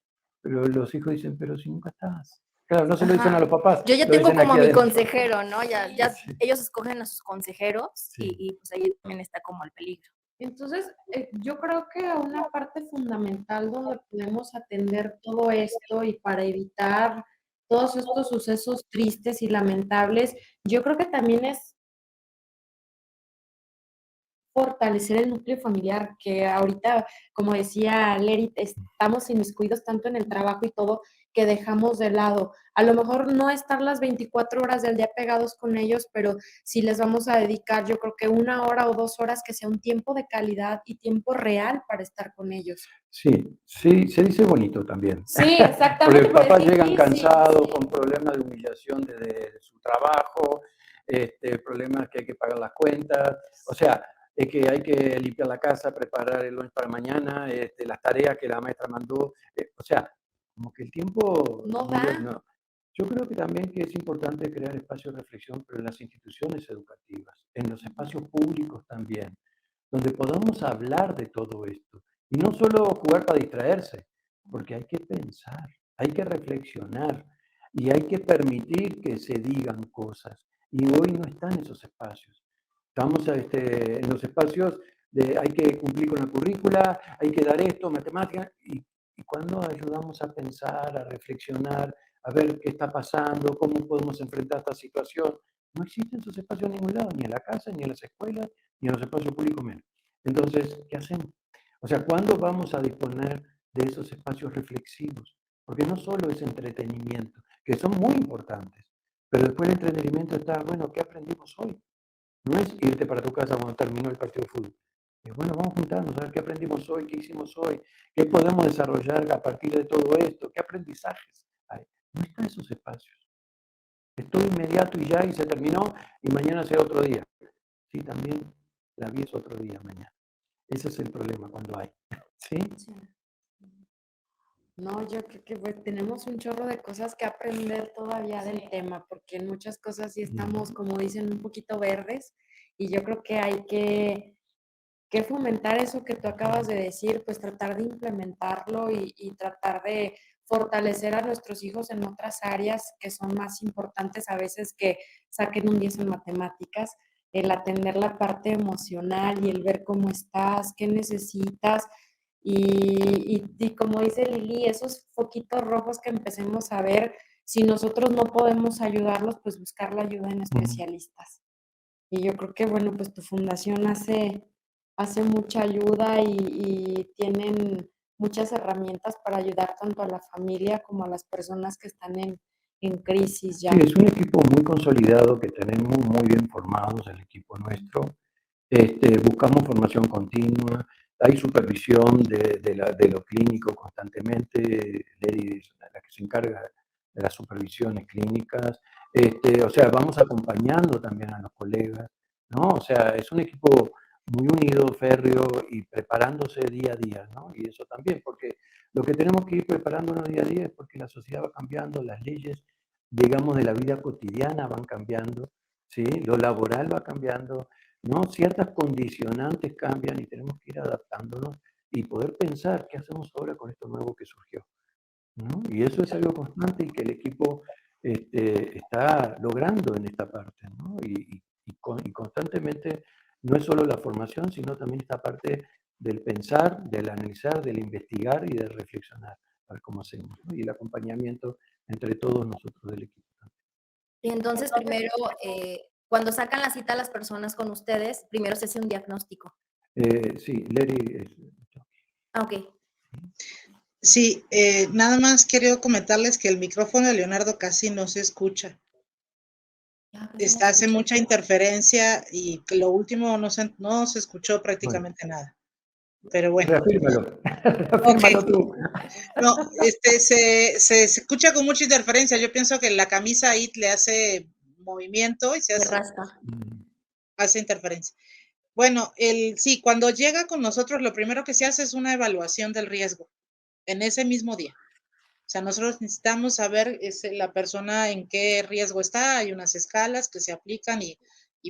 pero los hijos dicen, pero si nunca estás. Claro, no se lo dicen a los papás. Yo ya lo tengo dicen como a aquí mi adentro. consejero, ¿no? Ya Sí. ellos escogen a sus consejeros, Sí. y pues ahí también está como el peligro. Entonces, yo creo que una parte fundamental donde podemos atender todo esto y para evitar todos estos sucesos tristes y lamentables, yo creo que también es fortalecer el núcleo familiar, que ahorita, como decía Leri, estamos inmiscuidos tanto en el trabajo y todo, que dejamos de lado. A lo mejor no estar las 24 horas del día pegados con ellos, pero si les vamos a dedicar, yo creo que 1 hora o 2 horas, que sea un tiempo de calidad y tiempo real para estar con ellos. Sí, sí, se dice bonito también. Sí, exactamente. Porque los papás es llegan difícil, cansados, sí. con problemas de humillación de su trabajo, problemas que hay que pagar las cuentas, o sea, es que hay que limpiar la casa, preparar el lunch para mañana, las tareas que la maestra mandó, o sea, como que el tiempo No da. no. Yo creo que también que es importante crear espacios de reflexión, pero en las instituciones educativas, en los espacios públicos también, donde podamos hablar de todo esto. Y no solo jugar para distraerse, porque hay que pensar, hay que reflexionar y hay que permitir que se digan cosas. Y hoy no están esos espacios. Estamos en los espacios de hay que cumplir con la currícula, hay que dar esto, matemáticas, y cuando ayudamos a pensar, a reflexionar, a ver qué está pasando, cómo podemos enfrentar esta situación, no existen esos espacios en ningún lado, ni en la casa, ni en las escuelas, ni en los espacios públicos menos. Entonces, ¿qué hacemos? O sea, ¿cuándo vamos a disponer de esos espacios reflexivos? Porque no solo es entretenimiento, que son muy importantes, pero después el entretenimiento está, bueno, ¿qué aprendimos hoy? No es irte para tu casa cuando terminó el partido de fútbol. Es bueno, vamos a juntarnos a ver qué aprendimos hoy, qué hicimos hoy, qué podemos desarrollar a partir de todo esto, qué aprendizajes hay. No están esos espacios. Es todo inmediato y ya, y se terminó, y mañana será otro día. Sí, también la vida es otro día mañana. Ese es el problema cuando hay. ¿Sí? No, yo creo que pues, tenemos un chorro de cosas que aprender todavía del tema, porque en muchas cosas sí estamos, como dicen, un poquito verdes, y yo creo que hay que fomentar eso que tú acabas de decir, pues tratar de implementarlo y tratar de fortalecer a nuestros hijos en otras áreas que son más importantes a veces que saquen un 10 en matemáticas, el atender la parte emocional y el ver cómo estás, qué necesitas. Y como dice Lili, esos foquitos rojos que empecemos a ver, si nosotros no podemos ayudarlos, pues buscar la ayuda en especialistas. Y yo creo que, bueno, pues tu fundación hace hace mucha ayuda y tienen muchas herramientas para ayudar tanto a la familia como a las personas que están en crisis ya. Sí, es un equipo muy consolidado que tenemos, muy bien formados, el equipo nuestro. Buscamos formación continua, hay supervisión de lo clínico constantemente. Leri es la que se encarga de las supervisiones clínicas. O sea, vamos acompañando también a los colegas, ¿no? O sea, es un equipo muy unido, férreo y preparándose día a día, ¿no? Y eso también, porque lo que tenemos que ir preparándonos día a día es porque la sociedad va cambiando, las leyes, digamos, de la vida cotidiana van cambiando, ¿sí? Lo laboral va cambiando, ¿no? Ciertas condicionantes cambian y tenemos que ir adaptándonos y poder pensar qué hacemos ahora con esto nuevo que surgió, ¿no? Y eso es algo constante y que el equipo está logrando en esta parte, ¿no? Y constantemente no es solo la formación, sino también esta parte del pensar, del analizar, del investigar y de reflexionar, a ver cómo hacemos, ¿no? Y el acompañamiento entre todos nosotros del equipo. Y entonces primero, cuando sacan la cita a las personas con ustedes, primero se hace un diagnóstico. Sí, Leri es... Ah, ok. Sí, nada más quiero comentarles que el micrófono de Leonardo casi no se escucha. Hace mucha interferencia y que lo último no se escuchó prácticamente nada. Pero bueno. Reafírmalo, Okay. reafírmalo tú. No, se escucha con mucha interferencia. Yo pienso que la camisa ahí le hace movimiento y se hace interferencia. Bueno, sí, cuando llega con nosotros, lo primero que se hace es una evaluación del riesgo en ese mismo día. O sea, nosotros necesitamos saber la persona en qué riesgo está, hay unas escalas que se aplican y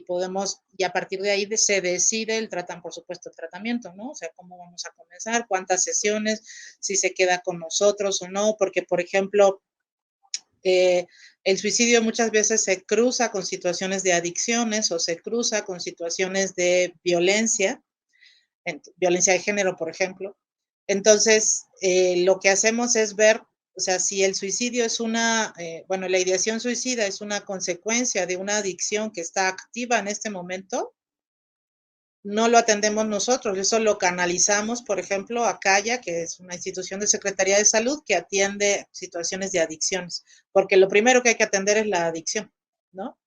podemos, y a partir de ahí se decide por supuesto, el tratamiento, ¿no? O sea, cómo vamos a comenzar, cuántas sesiones, si se queda con nosotros o no, porque, por ejemplo, el suicidio muchas veces se cruza con situaciones de adicciones o se cruza con situaciones de violencia de género, por ejemplo. Entonces, lo que hacemos es ver, o sea, si el suicidio es la ideación suicida es una consecuencia de una adicción que está activa en este momento, no lo atendemos nosotros, eso lo canalizamos, por ejemplo, a CAIA, que es una institución de Secretaría de Salud que atiende situaciones de adicciones, porque lo primero que hay que atender es la adicción, ¿no?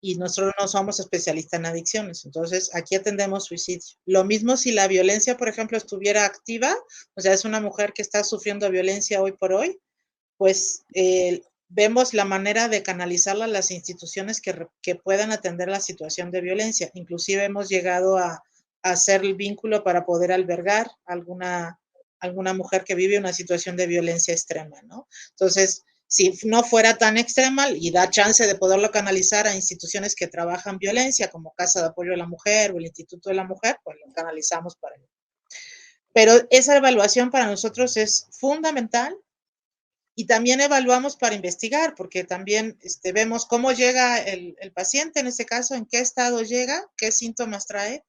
Y nosotros no somos especialistas en adicciones, entonces aquí atendemos suicidio. Lo mismo si la violencia, por ejemplo, estuviera activa, o sea, es una mujer que está sufriendo violencia hoy por hoy, pues vemos la manera de canalizarla a las instituciones que puedan atender la situación de violencia. Inclusive hemos llegado a hacer el vínculo para poder albergar alguna mujer que vive una situación de violencia extrema, ¿no? Entonces, si no fuera tan extrema y da chance de poderlo canalizar a instituciones que trabajan violencia, como Casa de Apoyo a la Mujer o el Instituto de la Mujer, pues lo canalizamos para ello. Pero esa evaluación para nosotros es fundamental y también evaluamos para investigar, porque también vemos cómo llega el paciente, en este caso, en qué estado llega, qué síntomas trae,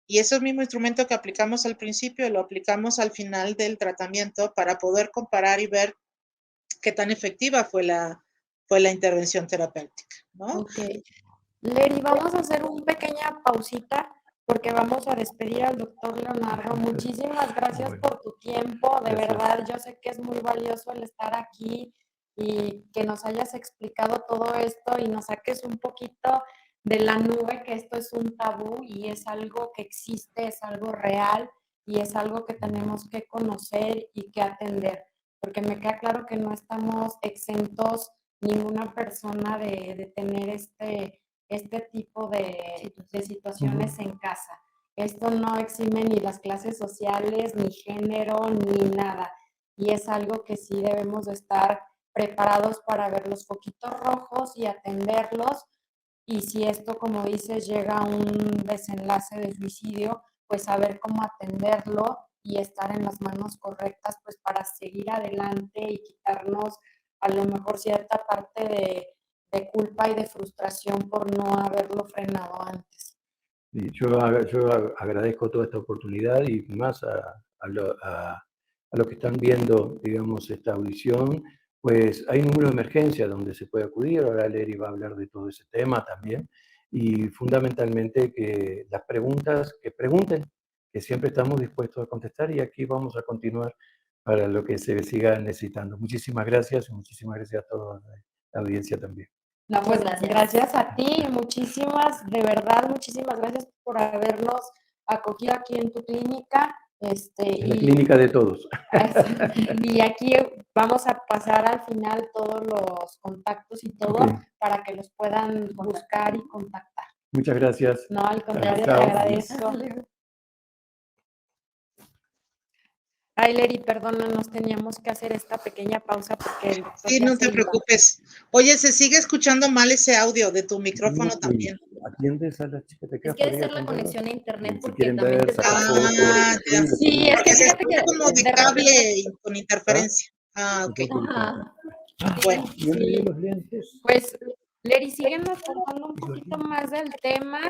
y ese mismo instrumento que aplicamos al principio lo aplicamos al final del tratamiento para poder comparar y ver qué tan efectiva fue la intervención terapéutica, ¿no? Ok. Leri, vamos a hacer una pequeña pausita porque vamos a despedir al doctor Leonardo. Muchísimas gracias por tu tiempo, de verdad, yo sé que es muy valioso el estar aquí y que nos hayas explicado todo esto y nos saques un poquito de la nube, que esto es un tabú y es algo que existe, es algo real y es algo que tenemos que conocer y que atender, porque me queda claro que no estamos exentos ninguna persona de tener este tipo de situaciones en casa. Esto no exime ni las clases sociales, ni género, ni nada. Y es algo que sí debemos de estar preparados para ver los foquitos rojos y atenderlos. Y si esto, como dices, llega a un desenlace de suicidio, pues saber cómo atenderlo y estar en las manos correctas, pues para seguir adelante y quitarnos a lo mejor cierta parte de culpa y de frustración por no haberlo frenado antes. Y yo agradezco toda esta oportunidad y más a los que están viendo, digamos, esta audición, pues hay un número de emergencia donde se puede acudir. Ahora Leri va a hablar de todo ese tema también. Y fundamentalmente que las preguntas, que pregunten, que siempre estamos dispuestos a contestar y aquí vamos a continuar para lo que se siga necesitando. Muchísimas gracias y muchísimas gracias a toda la audiencia también. No, pues Muchas gracias. gracias a ti, de verdad, muchísimas gracias por habernos acogido aquí en tu clínica. En la clínica de todos. Y aquí vamos a pasar al final todos los contactos y todo Ok. para que los puedan buscar y contactar. Muchas gracias. No, al contrario, te Chao. agradezco. Ay, Leri, perdón, nos teníamos que hacer esta pequeña pausa porque el doctor Sí, ya no se te iba. preocupes. Oye, se sigue escuchando mal ese audio de tu micrófono Sí, también. atiendes a la chica, te Es quedas que por debe ahí ser la atenderla. conexión a internet Si porque quieren también ver, desde sacar casa. fotos. Ya. Sí, es Porque que se fíjate escucha que como de de cable y con interferencia. Ah, ok. Ajá. Bueno, Yo me di Sí. los lentes. Pues, Leri, síguenos contando un poquito más del tema,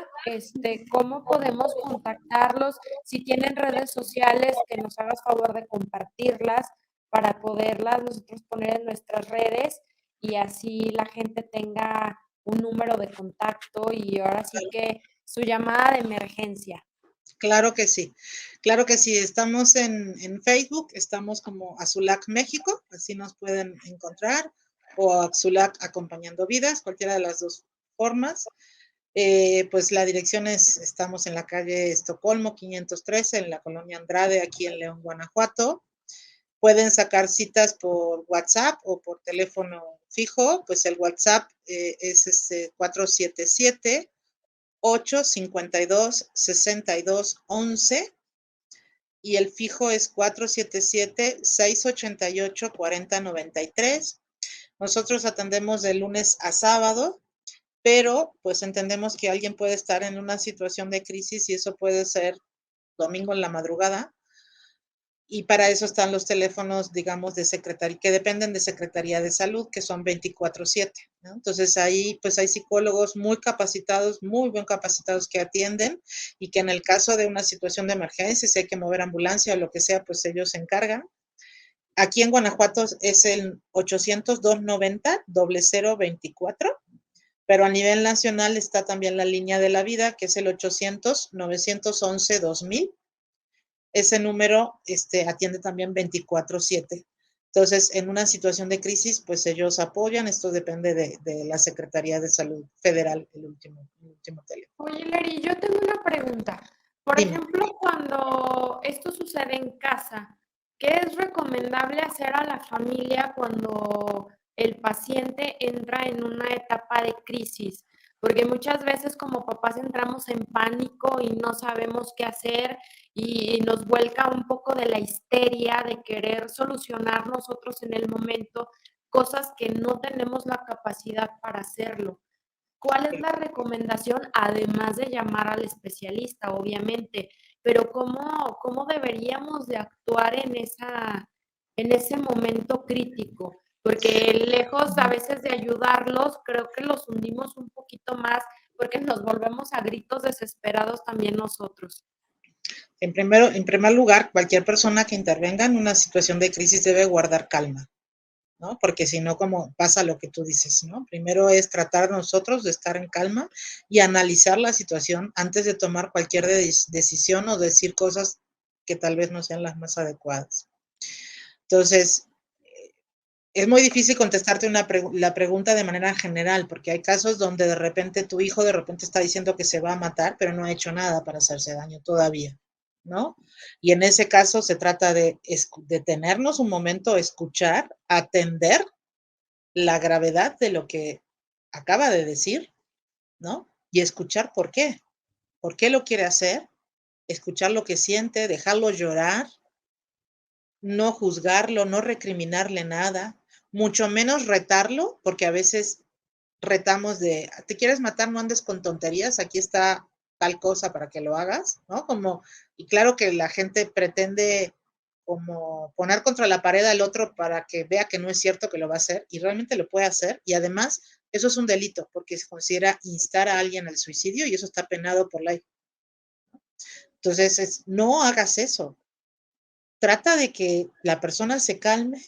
cómo podemos contactarlos, si tienen redes sociales, que nos hagas favor de compartirlas para poderlas nosotros poner en nuestras redes y así la gente tenga un número de contacto y ahora sí que su llamada de emergencia. claro que sí. Claro que sí. Estamos en Facebook, estamos como Azulac México, así nos pueden encontrar, o Azulac Acompañando Vidas, cualquiera de las dos formas. Pues la dirección estamos en la calle Estocolmo 513, en la colonia Andrade, aquí en León, Guanajuato. Pueden sacar citas por WhatsApp o por teléfono fijo, pues el WhatsApp es 477-852-6211 y el fijo es 477-688-4093. Nosotros atendemos de lunes a sábado, pero pues entendemos que alguien puede estar en una situación de crisis y eso puede ser domingo en la madrugada. Y para eso están los teléfonos, digamos, de secretaría, que dependen de Secretaría de Salud, que son 24/7, ¿no? Entonces ahí, pues hay psicólogos muy capacitados, muy bien capacitados que atienden y que en el caso de una situación de emergencia, si hay que mover ambulancia o lo que sea, pues ellos se encargan. Aquí en Guanajuato es el 800-290-0024, pero a nivel nacional está también la línea de la vida, que es el 800-911-2000. Ese número atiende también 24/7. Entonces, en una situación de crisis, pues ellos apoyan. Esto depende de la Secretaría de Salud Federal, el último teléfono. Oye, Leri, yo tengo una pregunta. Por Dime. ejemplo, cuando esto sucede en casa, ¿qué es recomendable hacer a la familia cuando el paciente entra en una etapa de crisis? Porque muchas veces como papás entramos en pánico y no sabemos qué hacer y nos vuelca un poco de la histeria de querer solucionar nosotros en el momento cosas que no tenemos la capacidad para hacerlo. ¿Cuál es la recomendación? Además de llamar al especialista, obviamente, pero ¿cómo deberíamos de actuar en ese momento crítico? Porque lejos a veces de ayudarlos, creo que los hundimos un poquito más porque nos volvemos a gritos desesperados también nosotros. En primer lugar, cualquier persona que intervenga en una situación de crisis debe guardar calma, ¿no? Porque si no, como pasa lo que tú dices, ¿no? Primero es tratar nosotros de estar en calma y analizar la situación antes de tomar cualquier decisión o decir cosas que tal vez no sean las más adecuadas. Entonces, es muy difícil contestarte la pregunta de manera general, porque hay casos donde de repente tu hijo de repente está diciendo que se va a matar, pero no ha hecho nada para hacerse daño todavía, ¿no? Y en ese caso se trata de detenernos un momento, escuchar, atender la gravedad de lo que acaba de decir, ¿no? Y escuchar por qué lo quiere hacer, escuchar lo que siente, dejarlo llorar, no juzgarlo, no recriminarle nada, mucho menos retarlo, porque a veces retamos de, ¿te quieres matar? No andes con tonterías, aquí está tal cosa para que lo hagas, ¿no? Y claro que la gente pretende como poner contra la pared al otro para que vea que no es cierto que lo va a hacer y realmente lo puede hacer y además eso es un delito porque se considera instar a alguien al suicidio y eso está penado por ley. Entonces, no hagas eso. Trata de que la persona se calme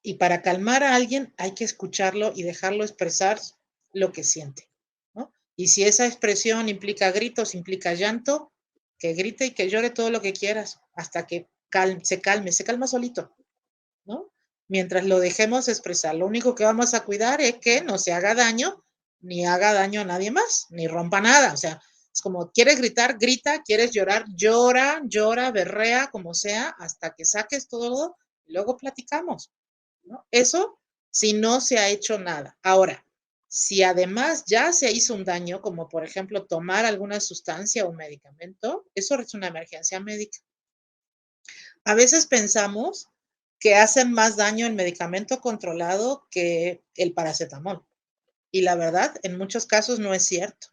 y para calmar a alguien hay que escucharlo y dejarlo expresar lo que siente, ¿no? Y si esa expresión implica gritos, implica llanto, que grite y que llore todo lo que quieras, hasta que se calma solito, ¿no? Mientras lo dejemos expresar. Lo único que vamos a cuidar es que no se haga daño, ni haga daño a nadie más, ni rompa nada. O sea, es como, quieres gritar, grita, quieres llorar, llora, berrea, como sea, hasta que saques todo y luego platicamos, ¿no? Eso si no se ha hecho nada. Ahora, si además ya se hizo un daño, como por ejemplo tomar alguna sustancia o medicamento, eso es una emergencia médica. A veces pensamos que hacen más daño el medicamento controlado que el paracetamol. Y la verdad, en muchos casos no es cierto.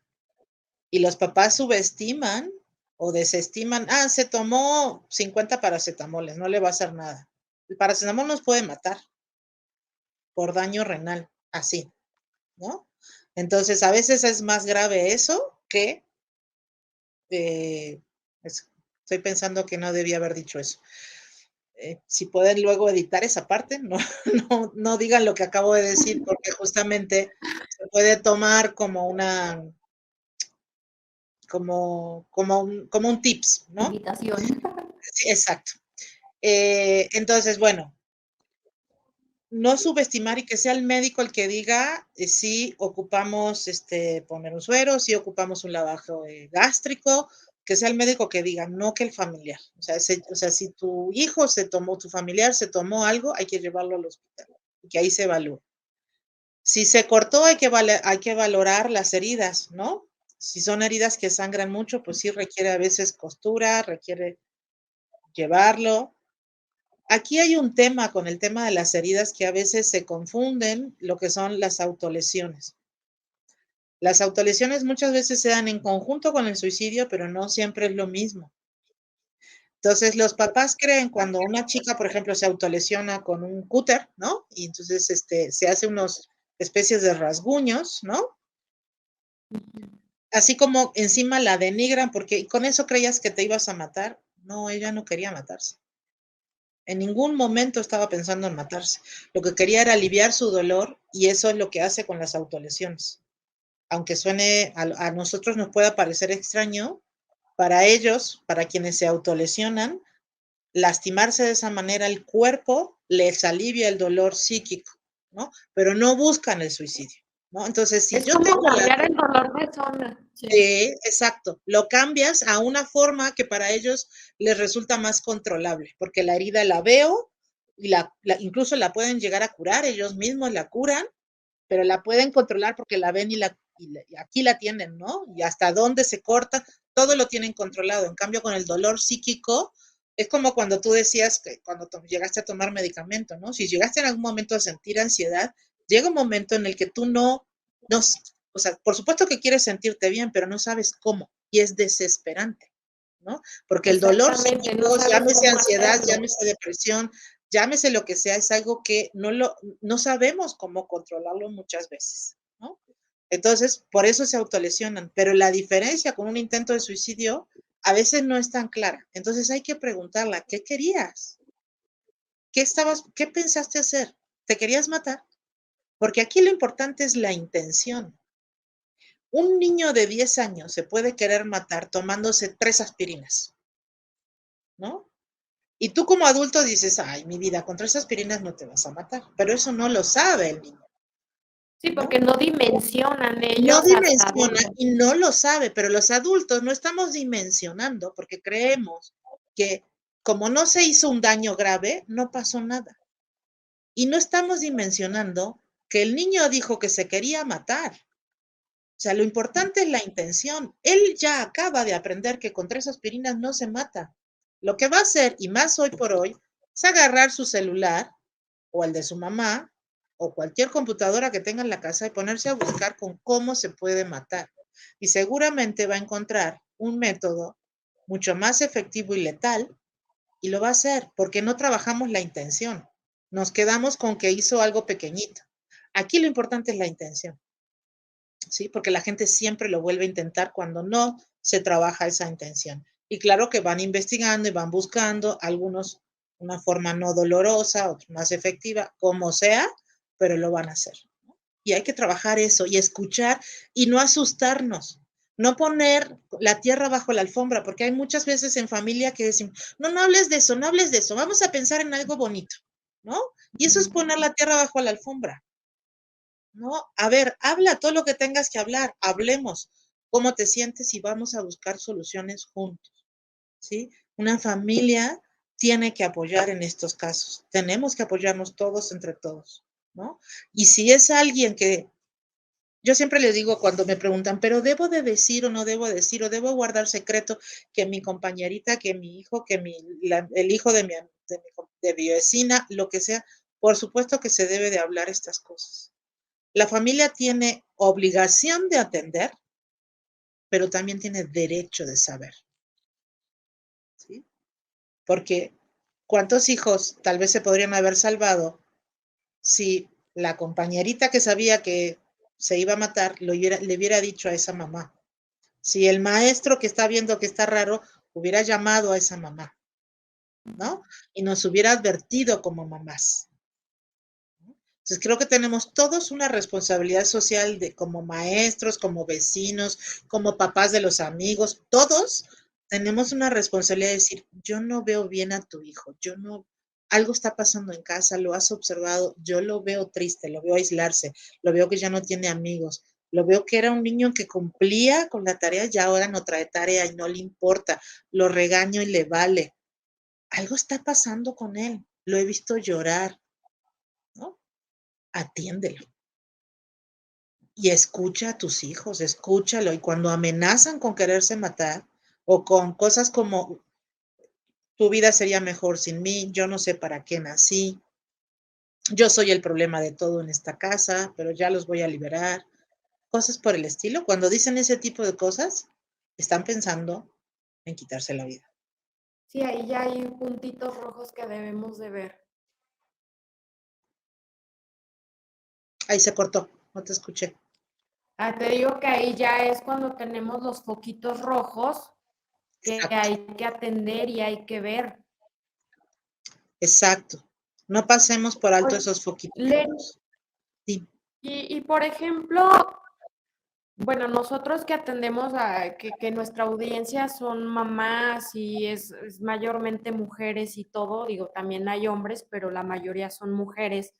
Y los papás subestiman o desestiman, se tomó 50 paracetamoles, no le va a hacer nada. El paracetamol nos puede matar por daño renal, así, ¿no? Entonces, a veces es más grave eso que... estoy pensando que no debía haber dicho eso. Si pueden luego editar esa parte, no digan lo que acabo de decir, porque justamente se puede tomar como un tips, ¿no? Invitación. Sí, exacto. Entonces, bueno, no subestimar y que sea el médico el que diga si ocupamos poner un suero, si ocupamos un lavado gástrico, que sea el médico que diga, no que el familiar. O sea, si tu hijo tu familiar se tomó algo, hay que llevarlo al hospital y que ahí se evalúe. Si se cortó, hay que valorar las heridas, ¿no? Si son heridas que sangran mucho, pues sí requiere a veces costura, requiere llevarlo. Aquí hay un tema con el tema de las heridas que a veces se confunden lo que son las autolesiones. Las autolesiones muchas veces se dan en conjunto con el suicidio, pero no siempre es lo mismo. Entonces, los papás creen cuando una chica, por ejemplo, se autolesiona con un cúter, ¿no? Y entonces se hace unas especies de rasguños, ¿no? Así como encima la denigran, porque con eso creías que te ibas a matar. No, ella no quería matarse. En ningún momento estaba pensando en matarse. Lo que quería era aliviar su dolor y eso es lo que hace con las autolesiones. Aunque suene, a nosotros nos pueda parecer extraño, para ellos, para quienes se autolesionan, lastimarse de esa manera el cuerpo les alivia el dolor psíquico, ¿no? Pero no buscan el suicidio, ¿no? Entonces, si Es yo como tengo cambiar el dolor de zona. Sí, exacto. Lo cambias a una forma que para ellos les resulta más controlable, porque la herida la veo y incluso la pueden llegar a curar, ellos mismos la curan, pero la pueden controlar porque la ven y aquí la tienen, ¿no? Y hasta dónde se corta, todo lo tienen controlado. En cambio, con el dolor psíquico, es como cuando tú decías que cuando llegaste a tomar medicamento, ¿no? Si llegaste en algún momento a sentir ansiedad, llega un momento en el que tú o sea, por supuesto que quieres sentirte bien, pero no sabes cómo, y es desesperante, ¿no? Porque el dolor Exactamente, no psíquico, sabes llámese cómo ansiedad, hacerlo. llámese depresión, llámese lo que sea, es algo que no sabemos cómo controlarlo muchas veces, ¿no? Entonces, por eso se autolesionan, pero la diferencia con un intento de suicidio a veces no es tan clara. Entonces hay que preguntarla, ¿qué querías? ¿Qué pensaste hacer? ¿Te querías matar? Porque aquí lo importante es la intención. Un niño de 10 años se puede querer matar tomándose 3 aspirinas, ¿no? Y tú como adulto dices, ay, mi vida, con 3 aspirinas no te vas a matar, pero eso no lo sabe el niño. Sí, ¿No? porque no dimensionan ellos No hasta dimensiona dónde. y no lo sabe, pero los adultos no estamos dimensionando porque creemos que como no se hizo un daño grave, no pasó nada. Y no estamos dimensionando que el niño dijo que se quería matar. O sea, lo importante es la intención. Él ya acaba de aprender que con 3 aspirinas no se mata. Lo que va a hacer, y más hoy por hoy, es agarrar su celular o el de su mamá o cualquier computadora que tenga en la casa y ponerse a buscar con cómo se puede matar. Y seguramente va a encontrar un método mucho más efectivo y letal y lo va a hacer porque no trabajamos la intención. Nos quedamos con que hizo algo pequeñito. Aquí lo importante es la intención. ¿Sí? Porque la gente siempre lo vuelve a intentar cuando no se trabaja esa intención. Y claro que van investigando y van buscando algunos una forma no dolorosa, otros más efectiva, como sea, pero lo van a hacer. Y hay que trabajar eso y escuchar y no asustarnos. No poner la tierra bajo la alfombra, porque hay muchas veces en familia que decimos, no, no hables de eso, no hables de eso, vamos a pensar en algo bonito, ¿no? Y eso es poner la tierra bajo la alfombra, ¿no? A ver, habla todo lo que tengas que hablar, hablemos cómo te sientes y vamos a buscar soluciones juntos, ¿sí? Una familia tiene que apoyar en estos casos, tenemos que apoyarnos todos entre todos, ¿no? Y si es alguien que yo siempre les digo cuando me preguntan, pero ¿debo de decir o no debo decir o debo guardar secreto que mi compañerita, que mi hijo, que el hijo de mi vecina, lo que sea? Por supuesto que se debe de hablar estas cosas. La familia tiene obligación de atender, pero también tiene derecho de saber, ¿sí? Porque ¿cuántos hijos tal vez se podrían haber salvado si la compañerita que sabía que se iba a matar le hubiera dicho a esa mamá? Si el maestro que está viendo que está raro hubiera llamado a esa mamá, ¿no? Y nos hubiera advertido como mamás. Entonces creo que tenemos todos una responsabilidad social como maestros, como vecinos, como papás de los amigos, todos tenemos una responsabilidad de decir, yo no veo bien a tu hijo, algo está pasando en casa, lo has observado, yo lo veo triste, lo veo aislarse, lo veo que ya no tiene amigos, lo veo que era un niño que cumplía con la tarea y ahora no trae tarea y no le importa, lo regaño y le vale. Algo está pasando con él, lo he visto llorar, ¿no? Atiéndelo. Y escucha a tus hijos, escúchalo. Y cuando amenazan con quererse matar o con cosas como tu vida sería mejor sin mí, yo no sé para qué nací, yo soy el problema de todo en esta casa, pero ya los voy a liberar, cosas por el estilo. Cuando dicen ese tipo de cosas, están pensando en quitarse la vida. Sí, ahí ya hay puntitos rojos que debemos de ver. Ahí se cortó, no te escuché. Te digo que ahí ya es cuando tenemos los foquitos rojos que Exacto, hay que atender y hay que ver. exacto. No pasemos por alto Oye, esos foquitos Len, rojos. Sí. y por ejemplo, bueno, nosotros que atendemos que nuestra audiencia son mamás y es mayormente mujeres y todo, digo, también hay hombres, pero la mayoría son mujeres.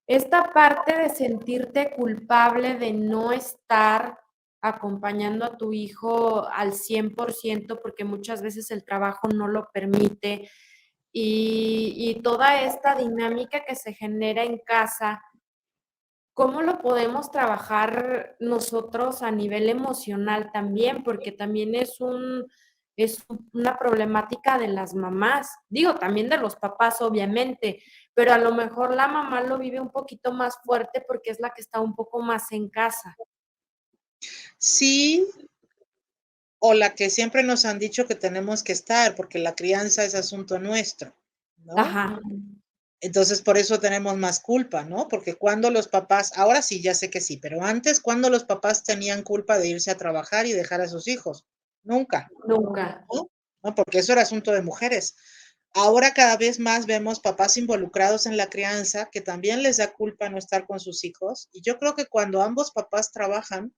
Esta parte de sentirte culpable de no estar acompañando a tu hijo al 100%, porque muchas veces el trabajo no lo permite, y toda esta dinámica que se genera en casa, ¿cómo lo podemos trabajar nosotros a nivel emocional también? Porque también es una problemática de las mamás, digo, también de los papás, obviamente, pero a lo mejor la mamá lo vive un poquito más fuerte porque es la que está un poco más en casa. Sí, o la que siempre nos han dicho que tenemos que estar, porque la crianza es asunto nuestro, ¿no? Ajá. Entonces, por eso tenemos más culpa, ¿no? Porque cuando los papás, ahora sí, ya sé que sí, pero antes, cuando los papás tenían culpa de irse a trabajar y dejar a sus hijos? Nunca, Nunca. ¿no? ¿No? Porque eso era asunto de mujeres. Ahora cada vez más vemos papás involucrados en la crianza que también les da culpa no estar con sus hijos. Y yo creo que cuando ambos papás trabajan,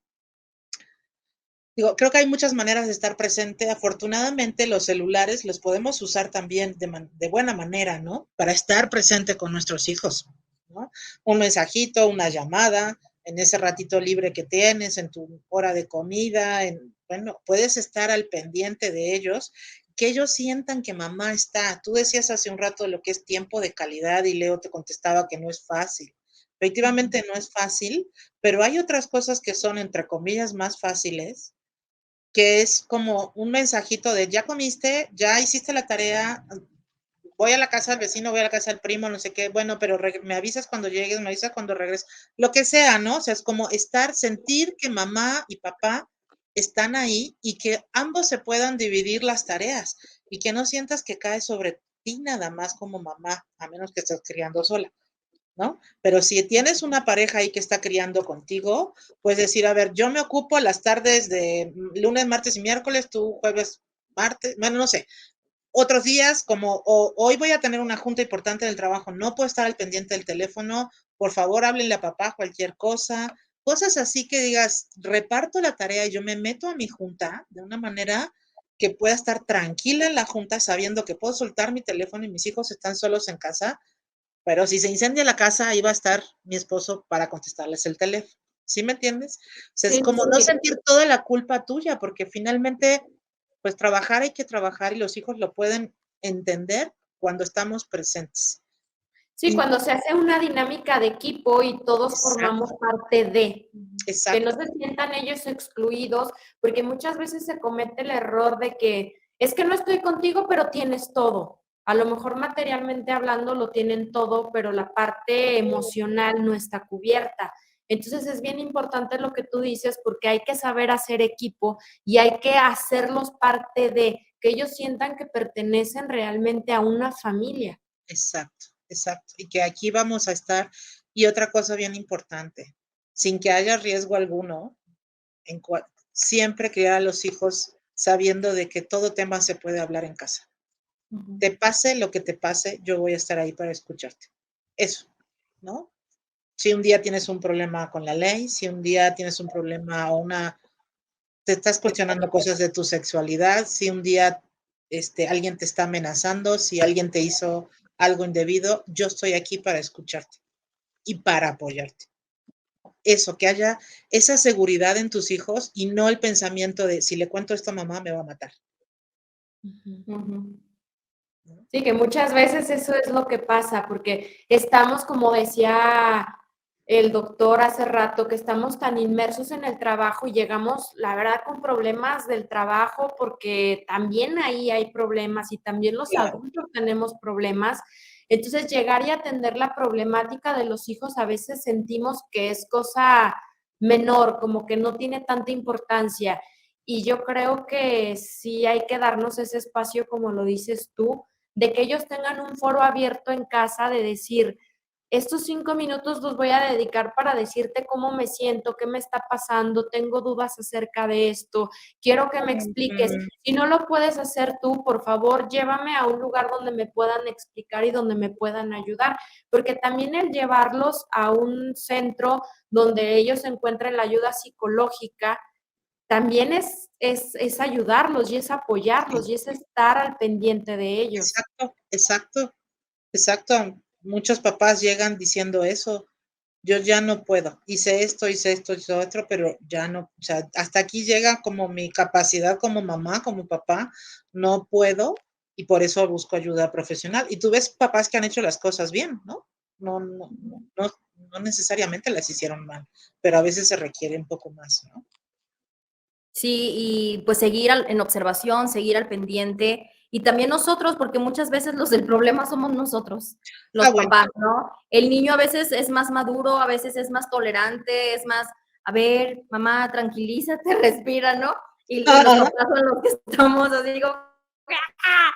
digo, creo que hay muchas maneras de estar presente. Afortunadamente, los celulares los podemos usar también de buena manera, ¿no? Para estar presente con nuestros hijos, ¿no? Un mensajito, una llamada, en ese ratito libre que tienes, en tu hora de comida, bueno, puedes estar al pendiente de ellos, que ellos sientan que mamá está. Tú decías hace un rato lo que es tiempo de calidad y Leo te contestaba que no es fácil. Efectivamente no es fácil, pero hay otras cosas que son, entre comillas, más fáciles, que es como un mensajito de ya comiste, ya hiciste la tarea, voy a la casa del vecino, voy a la casa del primo, no sé qué, bueno, pero me avisas cuando llegues, me avisas cuando regreses, lo que sea, ¿no? O sea, es como sentir que mamá y papá están ahí y que ambos se puedan dividir las tareas y que no sientas que cae sobre ti nada más como mamá, a menos que estés criando sola, ¿no? Pero si tienes una pareja ahí que está criando contigo, puedes decir, a ver, yo me ocupo las tardes de lunes, martes y miércoles, tú jueves, martes, bueno, no sé, otros días como hoy voy a tener una junta importante del trabajo, no puedo estar al pendiente del teléfono, por favor háblenle a papá cualquier cosa, cosas así que digas, reparto la tarea y yo me meto a mi junta de una manera que pueda estar tranquila en la junta sabiendo que puedo soltar mi teléfono y mis hijos están solos en casa, pero si se incendia la casa, ahí va a estar mi esposo para contestarles el teléfono. ¿Sí me entiendes? O sea, es Sí, como no sí. sentir toda la culpa tuya, porque finalmente, pues trabajar hay que trabajar y los hijos lo pueden entender cuando estamos presentes. Sí, Y, cuando se hace una dinámica de equipo y todos formamos exacto, parte de, que no exacto. se sientan ellos excluidos, porque muchas veces se comete el error de que es que no estoy contigo, pero tienes todo. A lo mejor materialmente hablando lo tienen todo, pero la parte emocional no está cubierta. Entonces es bien importante lo que tú dices porque hay que saber hacer equipo y hay que hacerlos parte de, que ellos sientan que pertenecen realmente a una familia. Exacto, exacto. Y que aquí vamos a estar. Y otra cosa bien importante, sin que haya riesgo alguno, siempre criar a los hijos sabiendo de que todo tema se puede hablar en casa. Te pase lo que te pase, yo voy a estar ahí para escucharte. Eso, ¿no? Si un día tienes un problema con la ley, si un día tienes un problema o te estás cuestionando cosas de tu sexualidad, si un día alguien te está amenazando, si alguien te hizo algo indebido, yo estoy aquí para escucharte y para apoyarte. Eso, que haya esa seguridad en tus hijos y no el pensamiento de si le cuento esto a mamá me va a matar. Sí, que muchas veces eso es lo que pasa, porque estamos, como decía el doctor hace rato, que estamos tan inmersos en el trabajo y llegamos, la verdad, con problemas del trabajo, porque también ahí hay problemas y también los Claro. adultos tenemos problemas. Entonces, llegar y atender la problemática de los hijos a veces sentimos que es cosa menor, como que no tiene tanta importancia. Y yo creo que sí hay que darnos ese espacio, como lo dices tú, de que ellos tengan un foro abierto en casa de decir, estos 5 minutos los voy a dedicar para decirte cómo me siento, qué me está pasando, tengo dudas acerca de esto, quiero que me expliques. Si no lo puedes hacer tú, por favor, llévame a un lugar donde me puedan explicar y donde me puedan ayudar, porque también el llevarlos a un centro donde ellos encuentren la ayuda psicológica, también es ayudarlos y es apoyarlos Sí. y es estar al pendiente de ellos. Exacto, exacto, exacto. Muchos papás llegan diciendo eso. Yo ya no puedo. Hice esto, hice otro, pero ya no. O sea, hasta aquí llega como mi capacidad como mamá, como papá. No puedo y por eso busco ayuda profesional. Y tú ves papás que han hecho las cosas bien, ¿no? No, no, no, no necesariamente las hicieron mal, pero a veces se requiere un poco más, ¿no? Sí, y pues seguir en observación, seguir al pendiente. Y también nosotros, porque muchas veces los del problema somos nosotros, los Bueno, papás, ¿no? El niño a veces es más maduro, a veces es más tolerante, es más, a ver, mamá, tranquilízate, respira, ¿no? Y los papás son los que estamos así, digo, ¡ah!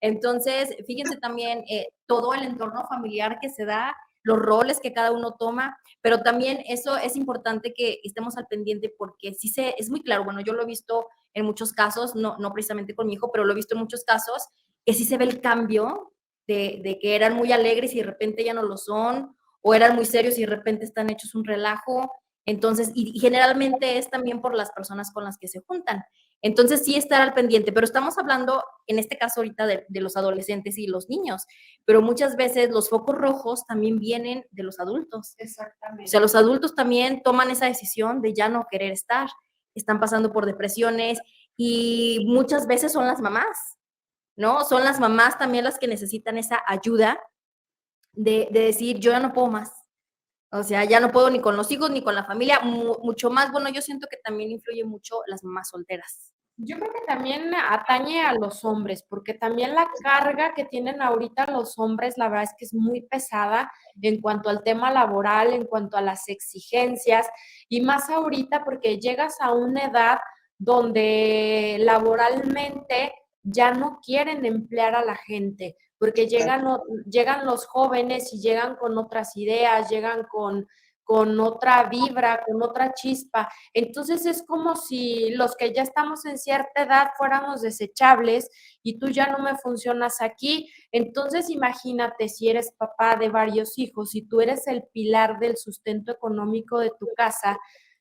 Entonces, fíjense también todo el entorno familiar que se da, los roles que cada uno toma, pero también eso es importante que estemos al pendiente porque sí es muy claro, bueno, yo lo he visto en muchos casos, no precisamente con mi hijo, pero lo he visto en muchos casos, que sí se ve el cambio de que eran muy alegres y de repente ya no lo son, o eran muy serios y de repente están hechos un relajo. Entonces, y generalmente es también por las personas con las que se juntan. Entonces, sí estar al pendiente, pero estamos hablando, en este caso ahorita, de los adolescentes y los niños, pero muchas veces los focos rojos también vienen de los adultos. Exactamente. O sea, los adultos también toman esa decisión de ya no querer estar, están pasando por depresiones y muchas veces son las mamás, ¿no? Son las mamás también las que necesitan esa ayuda de decir, yo ya no puedo más. O sea, ya no puedo ni con los hijos ni con la familia, mucho más, bueno, yo siento que también influye mucho las mamás solteras. Yo creo que también atañe a los hombres, porque también la carga que tienen ahorita los hombres, la verdad es que es muy pesada en cuanto al tema laboral, en cuanto a las exigencias, y más ahorita porque llegas a una edad donde laboralmente ya no quieren emplear a la gente, porque llegan los jóvenes y llegan con otras ideas, llegan con con otra vibra, con otra chispa. Entonces es como si los que ya estamos en cierta edad fuéramos desechables y tú ya no me funcionas aquí. Entonces imagínate si eres papá de varios hijos y tú eres el pilar del sustento económico de tu casa.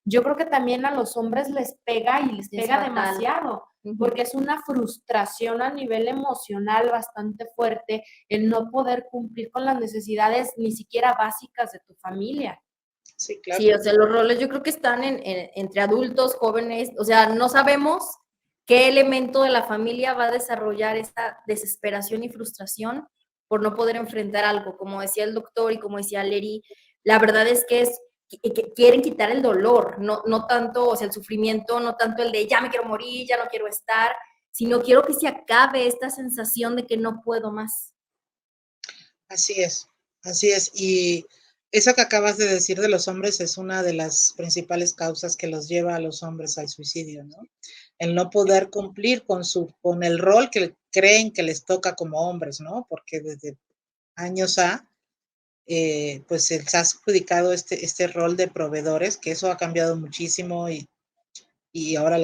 Yo creo que también a los hombres les pega y les pega demasiado, porque es una frustración a nivel emocional bastante fuerte el no poder cumplir con las necesidades ni siquiera básicas de tu familia. Sí, claro. Sí, o sea, los roles yo creo que están entre adultos, jóvenes, o sea, no sabemos qué elemento de la familia va a desarrollar esta desesperación y frustración por no poder enfrentar algo. Como decía el doctor y como decía Leri, la verdad es que quieren quitar el dolor, no tanto, o sea, el sufrimiento, no tanto el de ya me quiero morir, ya no quiero estar, sino quiero que se acabe esta sensación de que no puedo más. Así es, así es. Y eso que acabas de decir de los hombres es una de las principales causas que los lleva a los hombres al suicidio, ¿no? El no poder cumplir con el rol que creen que les toca como hombres, ¿no? Porque desde años pues se les ha adjudicado este rol de proveedores, que eso ha cambiado muchísimo y ahora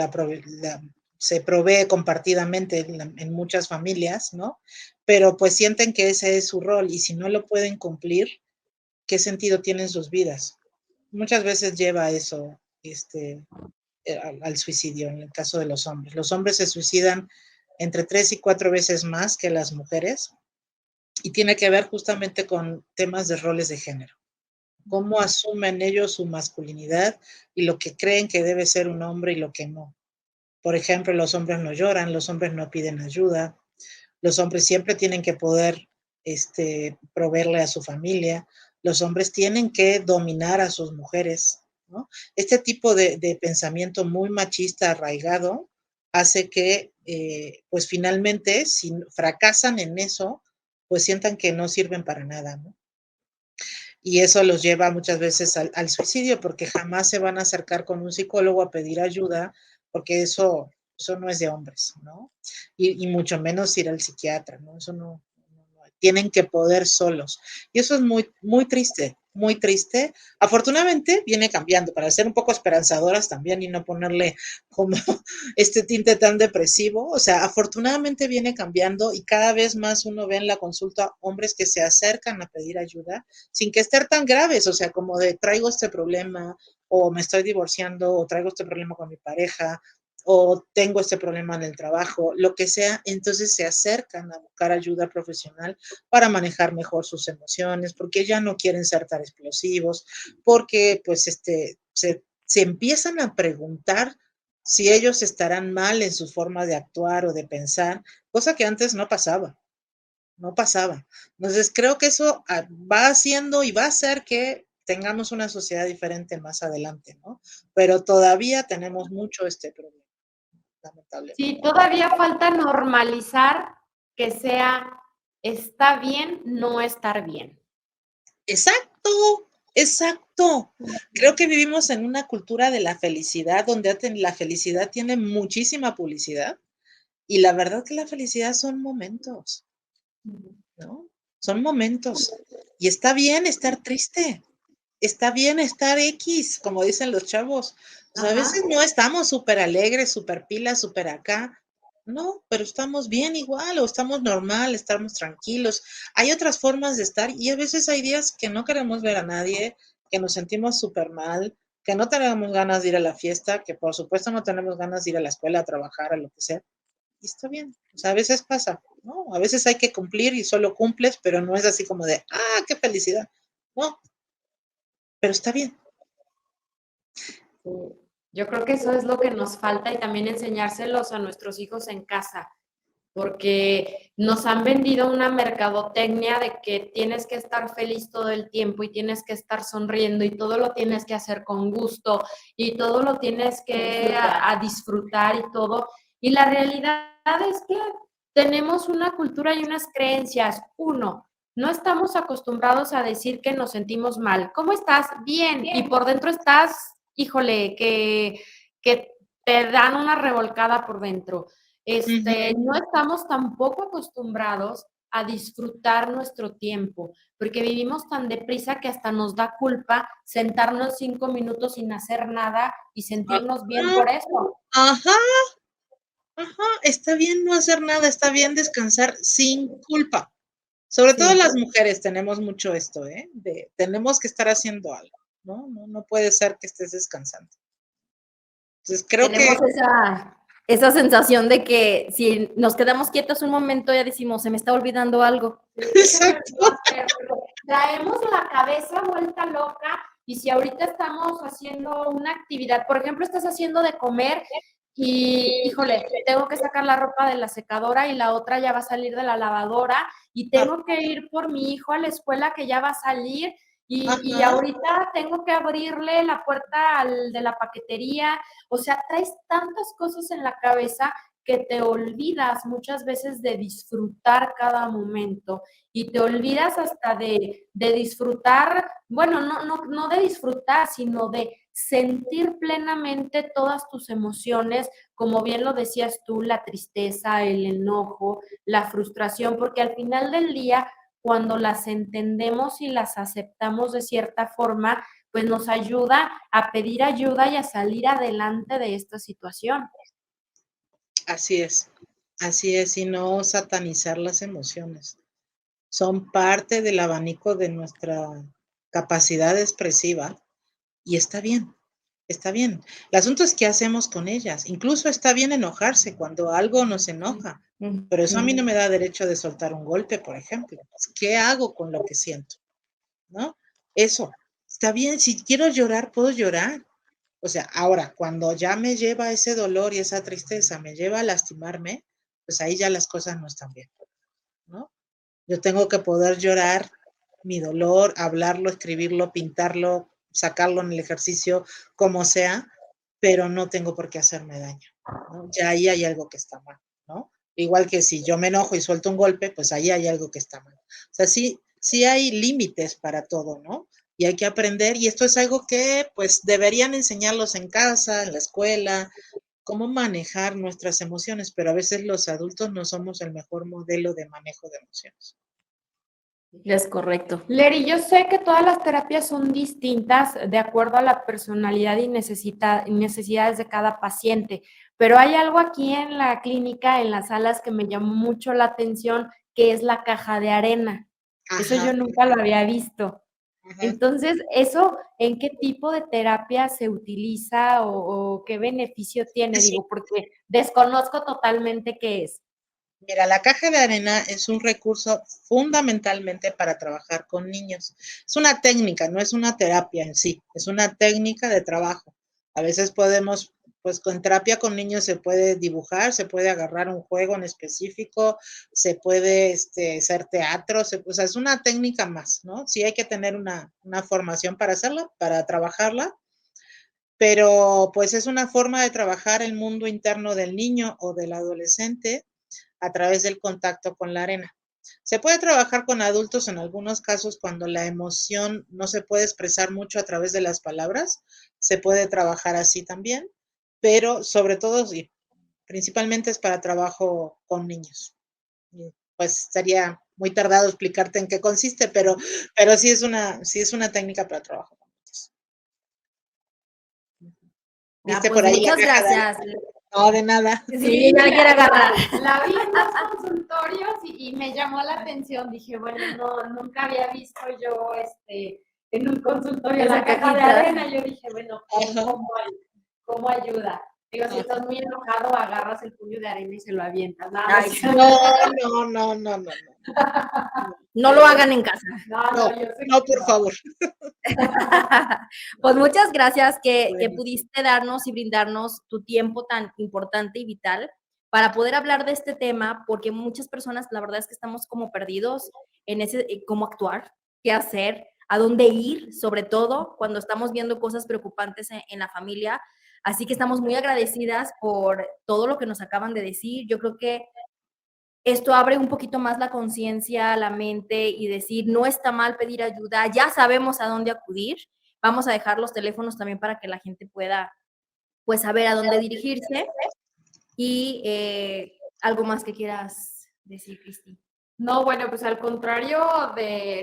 se provee compartidamente en muchas familias, ¿no? Pero pues sienten que ese es su rol y si no lo pueden cumplir, ¿qué sentido tienen sus vidas? Muchas veces lleva eso al suicidio en el caso de los hombres. Los hombres se suicidan entre 3 y 4 veces más que las mujeres y tiene que ver justamente con temas de roles de género. Cómo asumen ellos su masculinidad y lo que creen que debe ser un hombre y lo que no. Por ejemplo, los hombres no lloran, los hombres no piden ayuda, los hombres siempre tienen que poder proveerle a su familia, los hombres tienen que dominar a sus mujeres, ¿no? Este tipo de pensamiento muy machista arraigado hace que, pues finalmente, si fracasan en eso, pues sientan que no sirven para nada, ¿no? Y eso los lleva muchas veces al suicidio porque jamás se van a acercar con un psicólogo a pedir ayuda porque eso no es de hombres, ¿no? Y mucho menos ir al psiquiatra, ¿no? Eso no, tienen que poder solos. Y eso es muy, muy triste, muy triste. Afortunadamente viene cambiando para ser un poco esperanzadoras también y no ponerle como este tinte tan depresivo. O sea, afortunadamente viene cambiando y cada vez más uno ve en la consulta hombres que se acercan a pedir ayuda sin que estén tan graves, o sea, como de traigo este problema o me estoy divorciando o traigo este problema con mi pareja o tengo este problema en el trabajo, lo que sea, entonces se acercan a buscar ayuda profesional para manejar mejor sus emociones, porque ya no quieren ser tan explosivos, porque pues se empiezan a preguntar si ellos estarán mal en su forma de actuar o de pensar, cosa que antes no pasaba. No pasaba. Entonces, creo que eso va haciendo y va a hacer que tengamos una sociedad diferente más adelante, ¿no? Pero todavía tenemos mucho este problema, lamentablemente. Sí, todavía falta normalizar que está bien no estar bien. Exacto, exacto. Creo que vivimos en una cultura de la felicidad, donde la felicidad tiene muchísima publicidad y la verdad que la felicidad son momentos, ¿no? Son momentos. Y está bien estar triste, está bien estar X, como dicen los chavos. O sea, a veces no estamos súper alegres, súper pilas, súper acá. No, pero estamos bien igual o estamos normal, estamos tranquilos. Hay otras formas de estar y a veces hay días que no queremos ver a nadie, que nos sentimos súper mal, que no tenemos ganas de ir a la fiesta, que por supuesto no tenemos ganas de ir a la escuela, a trabajar, a lo que sea. Y está bien. O sea, a veces pasa, ¿no? A veces hay que cumplir y solo cumples, pero no es así como de, qué felicidad. No, pero está bien. Yo creo que eso es lo que nos falta y también enseñárselos a nuestros hijos en casa, porque nos han vendido una mercadotecnia de que tienes que estar feliz todo el tiempo y tienes que estar sonriendo y todo lo tienes que hacer con gusto y todo lo tienes que a disfrutar y todo. Y la realidad es que tenemos una cultura y unas creencias. Uno, no estamos acostumbrados a decir que nos sentimos mal. ¿Cómo estás? Bien. Y por dentro estás, híjole, que te dan una revolcada por dentro. No estamos tampoco acostumbrados a disfrutar nuestro tiempo, porque vivimos tan deprisa que hasta nos da culpa sentarnos 5 minutos sin hacer nada y sentirnos bien por eso. Ajá, está bien no hacer nada, está bien descansar sin culpa. Sobre todo las mujeres tenemos mucho esto, de tenemos que estar haciendo algo, ¿no? No puede ser que estés descansando. Entonces creo Tenemos que esa sensación de que si nos quedamos quietos un momento ya decimos, se me está olvidando algo. exacto. Traemos la cabeza vuelta loca y si ahorita estamos haciendo una actividad, por ejemplo, estás haciendo de comer y, híjole, tengo que sacar la ropa de la secadora y la otra ya va a salir de la lavadora y tengo que ir por mi hijo a la escuela que ya va a salir y ahorita tengo que abrirle la puerta de la paquetería. O sea, traes tantas cosas en la cabeza que te olvidas muchas veces de disfrutar cada momento y te olvidas hasta de disfrutar, bueno, no de disfrutar, sino de sentir plenamente todas tus emociones, como bien lo decías tú, la tristeza, el enojo, la frustración, porque al final del día, cuando las entendemos y las aceptamos de cierta forma, pues nos ayuda a pedir ayuda y a salir adelante de esta situación. Así es, y no satanizar las emociones. Son parte del abanico de nuestra capacidad expresiva y está bien, está bien. El asunto es qué hacemos con ellas. Incluso está bien enojarse cuando algo nos enoja, pero eso a mí no me da derecho de soltar un golpe, por ejemplo. ¿Qué hago con lo que siento? ¿No? Eso, está bien, si quiero llorar, puedo llorar. O sea, ahora, cuando ya me lleva ese dolor y esa tristeza, me lleva a lastimarme, pues ahí ya las cosas no están bien, ¿no? Yo tengo que poder llorar mi dolor, hablarlo, escribirlo, pintarlo, sacarlo en el ejercicio, como sea, pero no tengo por qué hacerme daño, ¿no? Ya ahí hay algo que está mal, ¿no? Igual que si yo me enojo y suelto un golpe, pues ahí hay algo que está mal. O sea, sí hay límites para todo, ¿no? Y hay que aprender, y esto es algo que pues deberían enseñarlos en casa, en la escuela, cómo manejar nuestras emociones, pero a veces los adultos no somos el mejor modelo de manejo de emociones. Es correcto. Leri, yo sé que todas las terapias son distintas de acuerdo a la personalidad y necesidades de cada paciente, pero hay algo aquí en la clínica, en las salas, que me llamó mucho la atención, que es la caja de arena. Eso Ajá, yo nunca lo había visto. ajá. Entonces, ¿eso en qué tipo de terapia se utiliza o qué beneficio tiene? Sí. Digo, porque desconozco totalmente qué es. Mira, la caja de arena es un recurso fundamentalmente para trabajar con niños. Es una técnica, no es una terapia en sí, es una técnica de trabajo. A veces podemos, pues con terapia con niños se puede dibujar, se puede agarrar un juego en específico, se puede hacer teatro, o sea, es una técnica más, ¿no? Sí hay que tener una formación para hacerla, para trabajarla, pero pues es una forma de trabajar el mundo interno del niño o del adolescente a través del contacto con la arena. Se puede trabajar con adultos en algunos casos cuando la emoción no se puede expresar mucho a través de las palabras, se puede trabajar así también, pero sobre todo y principalmente es para trabajo con niños. Pues sería muy tardado explicarte en qué consiste, pero sí es una técnica para trabajo con niños. ¿Viste Pues por ahí muchas la caja gracias. No, de nada. Sí, ya la quiere agarrar. La vi en los consultorios y me llamó la atención. Dije, bueno, nunca había visto yo en un consultorio Esa la caja de cajita. arena. Yo dije, bueno, ¿cómo ayuda? Digo, si estás muy enojado, agarras el puño de arena y se lo avientas. Ay, No. no lo hagan en casa. No, por favor. Pues muchas gracias que Bueno. pudiste darnos y brindarnos tu tiempo tan importante y vital para poder hablar de este tema, porque muchas personas, la verdad es que estamos como perdidos en cómo actuar, qué hacer, a dónde ir, sobre todo cuando estamos viendo cosas preocupantes en la familia. Así que estamos muy agradecidas por todo lo que nos acaban de decir. Yo creo que esto abre un poquito más la conciencia, la mente y decir, no está mal pedir ayuda, ya sabemos a dónde acudir. Vamos a dejar los teléfonos también para que la gente pueda, pues, saber a dónde dirigirse. Y algo más que quieras decir, Cristi. No, bueno, pues al contrario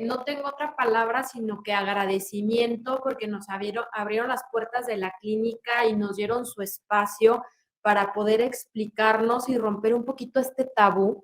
no tengo otra palabra, sino que agradecimiento porque nos abrieron las puertas de la clínica y nos dieron su espacio para poder explicarnos y romper un poquito este tabú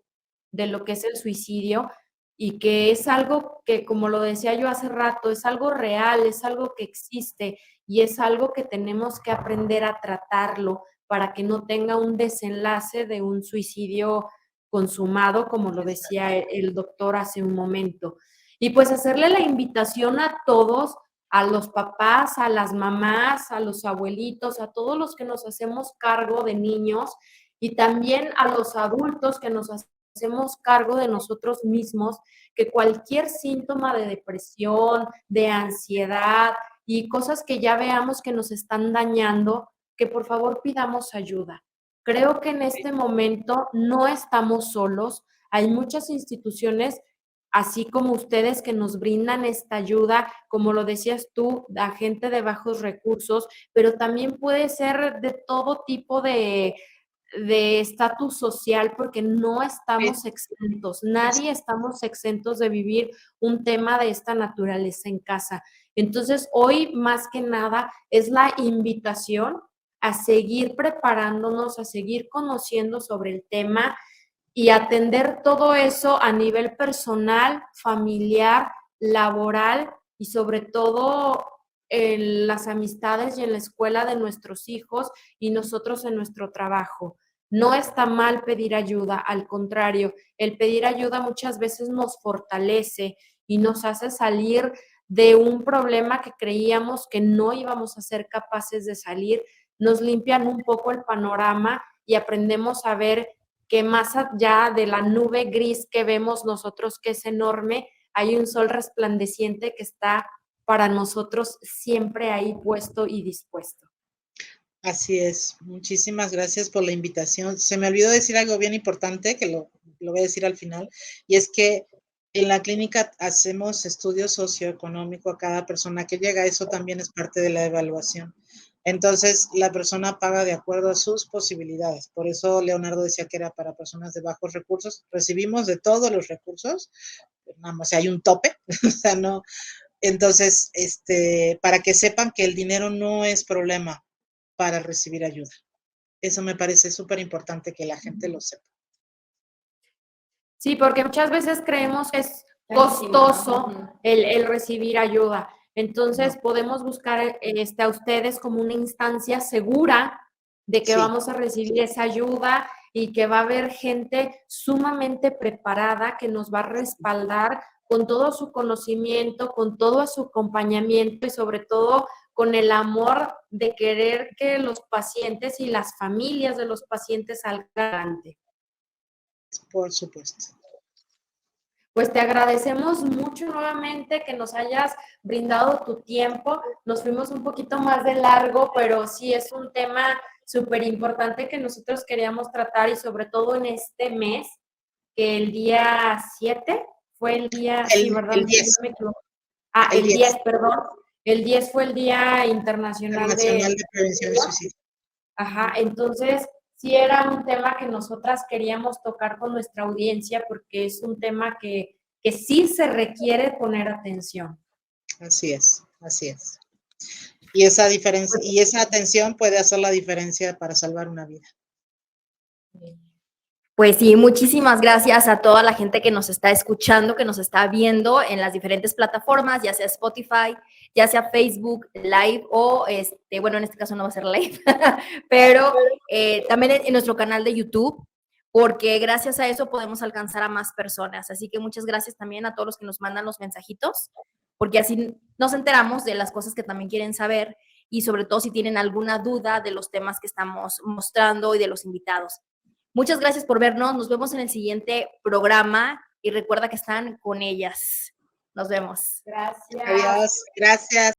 de lo que es el suicidio y que es algo que, como lo decía yo hace rato, es algo real, es algo que existe y es algo que tenemos que aprender a tratarlo para que no tenga un desenlace de un suicidio consumado, como lo decía el doctor hace un momento. Y pues hacerle la invitación a todos, a los papás, a las mamás, a los abuelitos, a todos los que nos hacemos cargo de niños y también a los adultos que nos hacemos cargo de nosotros mismos, que cualquier síntoma de depresión, de ansiedad y cosas que ya veamos que nos están dañando, que por favor pidamos ayuda. Creo que en este momento no estamos solos. Hay muchas instituciones, así como ustedes, que nos brindan esta ayuda, como lo decías tú, a gente de bajos recursos, pero también puede ser de todo tipo de estatus social, porque no estamos exentos, nadie estamos exentos de vivir un tema de esta naturaleza en casa. Entonces, hoy más que nada es la invitación a seguir preparándonos, a seguir conociendo sobre el tema y atender todo eso a nivel personal, familiar, laboral y sobre todo en las amistades y en la escuela de nuestros hijos y nosotros en nuestro trabajo. No está mal pedir ayuda, al contrario, el pedir ayuda muchas veces nos fortalece y nos hace salir de un problema que creíamos que no íbamos a ser capaces de salir, nos limpian un poco el panorama y aprendemos a ver que más allá de la nube gris que vemos nosotros, que es enorme, hay un sol resplandeciente que está para nosotros siempre ahí puesto y dispuesto. Así es. Muchísimas gracias por la invitación. Se me olvidó decir algo bien importante, que lo voy a decir al final, y es que en la clínica hacemos estudio socioeconómico a cada persona que llega. Eso también es parte de la evaluación. Entonces, la persona paga de acuerdo a sus posibilidades. Por eso Leonardo decía que era para personas de bajos recursos. Recibimos de todos los recursos, nada más hay un tope, o sea, no. Entonces, para que sepan que el dinero no es problema para recibir ayuda. Eso me parece súper importante que la gente lo sepa. Sí, porque muchas veces creemos que es costoso el recibir ayuda. Entonces, podemos buscar a ustedes como una instancia segura de que vamos a recibir esa ayuda y que va a haber gente sumamente preparada que nos va a respaldar con todo su conocimiento, con todo su acompañamiento y sobre todo con el amor de querer que los pacientes y las familias de los pacientes salgan adelante. Por supuesto. Pues te agradecemos mucho nuevamente que nos hayas brindado tu tiempo. Nos fuimos un poquito más de largo, pero sí es un tema súper importante que nosotros queríamos tratar y sobre todo en este mes, que el día 7 fue el día, sí, ¿verdad? El 10. El 10, perdón. El 10 fue el Día Internacional de Prevención del Suicidio. Ajá, entonces sí era un tema que nosotras queríamos tocar con nuestra audiencia porque es un tema que sí se requiere poner atención. Así es, así es. Y esa diferencia, y esa atención puede hacer la diferencia para salvar una vida. Pues sí, muchísimas gracias a toda la gente que nos está escuchando, que nos está viendo en las diferentes plataformas, ya sea Spotify, ya sea Facebook Live o, bueno, en este caso no va a ser live, pero también en nuestro canal de YouTube, porque gracias a eso podemos alcanzar a más personas. Así que muchas gracias también a todos los que nos mandan los mensajitos, porque así nos enteramos de las cosas que también quieren saber y sobre todo si tienen alguna duda de los temas que estamos mostrando y de los invitados. Muchas gracias por vernos. Nos vemos en el siguiente programa y recuerda que están con ellas. Nos vemos. Gracias. Adiós. Gracias.